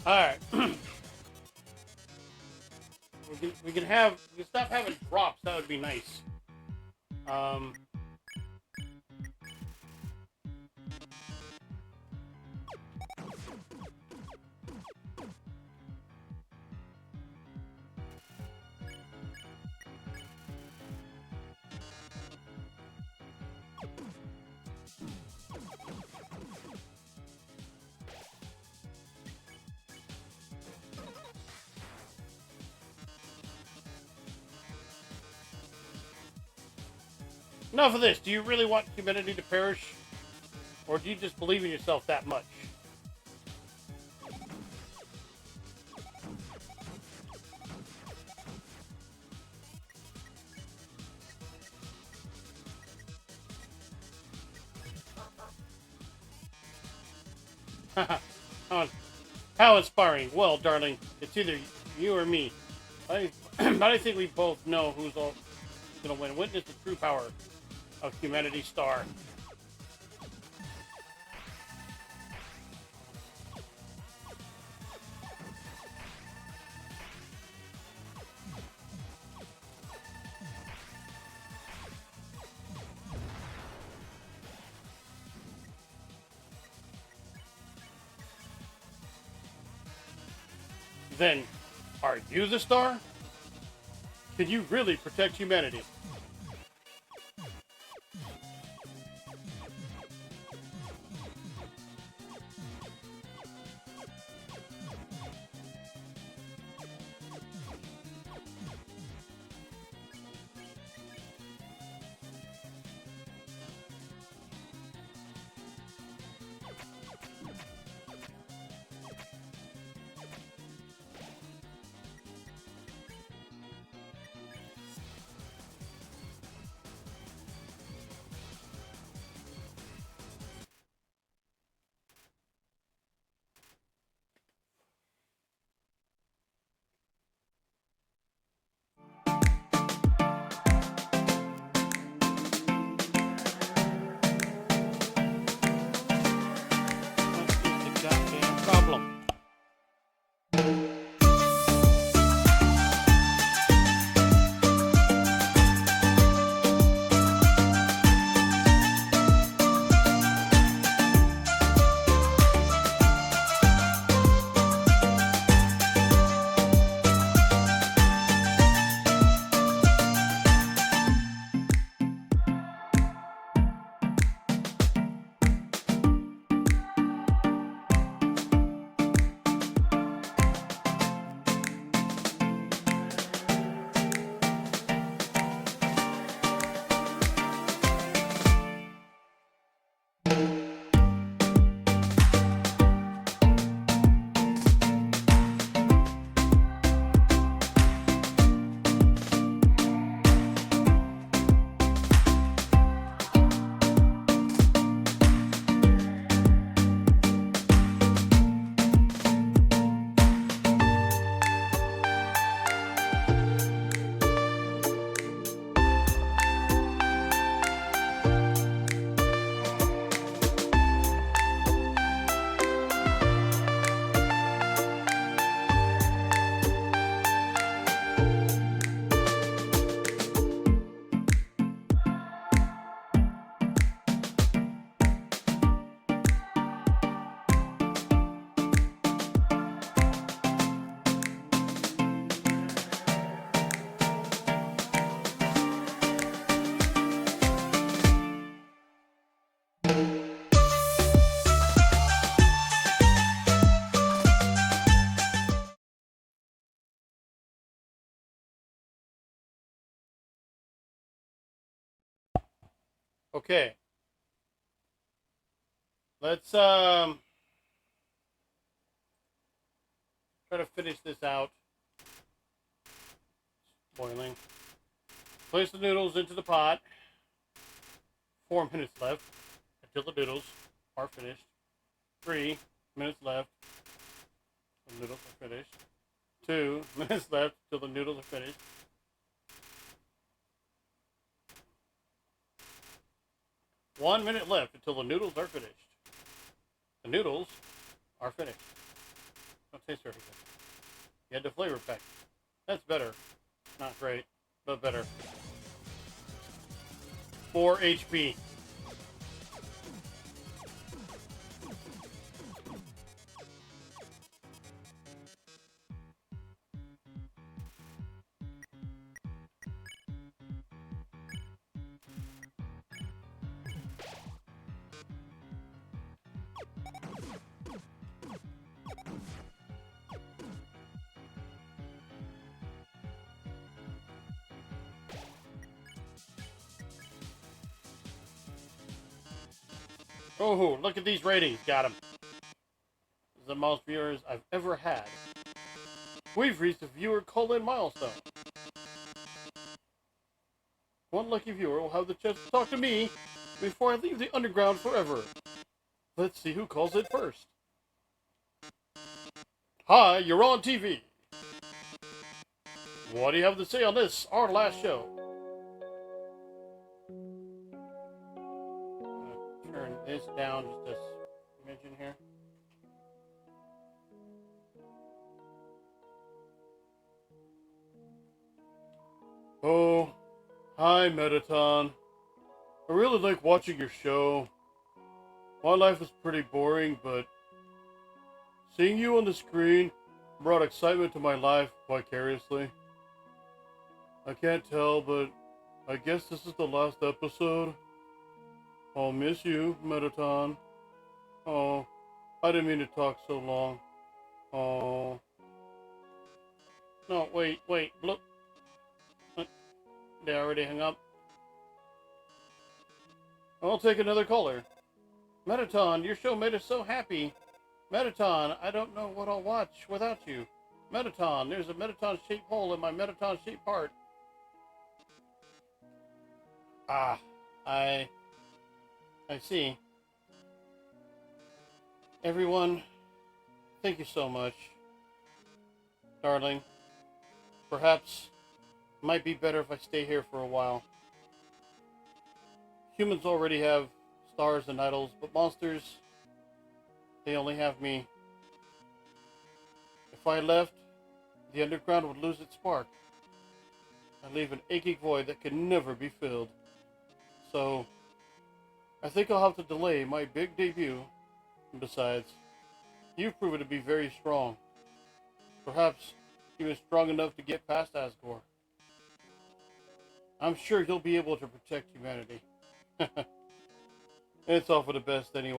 All right. we can stop having drops. That would be nice. Enough of this. Do you really want humanity to perish? Or do you just believe in yourself that much? How inspiring. Well, darling, it's either you or me. But I think we both know who's going to win. Witness the true power of Humanity's Star. Then, are you the star? Can you really protect humanity? Okay. Let's try to finish this out. Boiling. Place the noodles into the pot. 4 minutes left until the noodles are finished. 3 minutes left. The noodles are finished. 2 minutes left until the noodles are finished. 1 minute left until the noodles are finished. The noodles are finished. Don't taste very good. You had the flavor pack. That's better. Not great, but better. 4 HP. Oh, look at these ratings. Got him. This is the most viewers I've ever had. We've reached a viewer call-in milestone. One lucky viewer will have the chance to talk to me before I leave the underground forever. Let's see who calls it first. Hi, you're on TV. What do you have to say on this, our last show? Turn this down just a smidgen here. Oh, hi Metaton. I really like watching your show. My life is pretty boring, but seeing you on the screen brought excitement to my life vicariously. I can't tell, but I guess this is the last episode. I'll miss you, Metaton. Oh, I didn't mean to talk so long. Oh. No, wait, look. They already hung up. I'll take another caller. Metaton, your show made us so happy. Metaton, I don't know what I'll watch without you. Metaton, there's a Metaton-shaped hole in my Metaton-shaped heart. Ah, I see. Everyone, thank you so much. Darling, perhaps it might be better if I stay here for a while. Humans already have stars and idols, but monsters, they only have me. If I left, the underground would lose its spark. I leave an aching void that can never be filled. So, I think I'll have to delay my big debut. And besides, you've proven to be very strong. Perhaps even strong enough to get past Asgore. I'm sure you'll be able to protect humanity. It's all for the best anyway.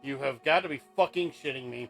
You have got to be fucking shitting me.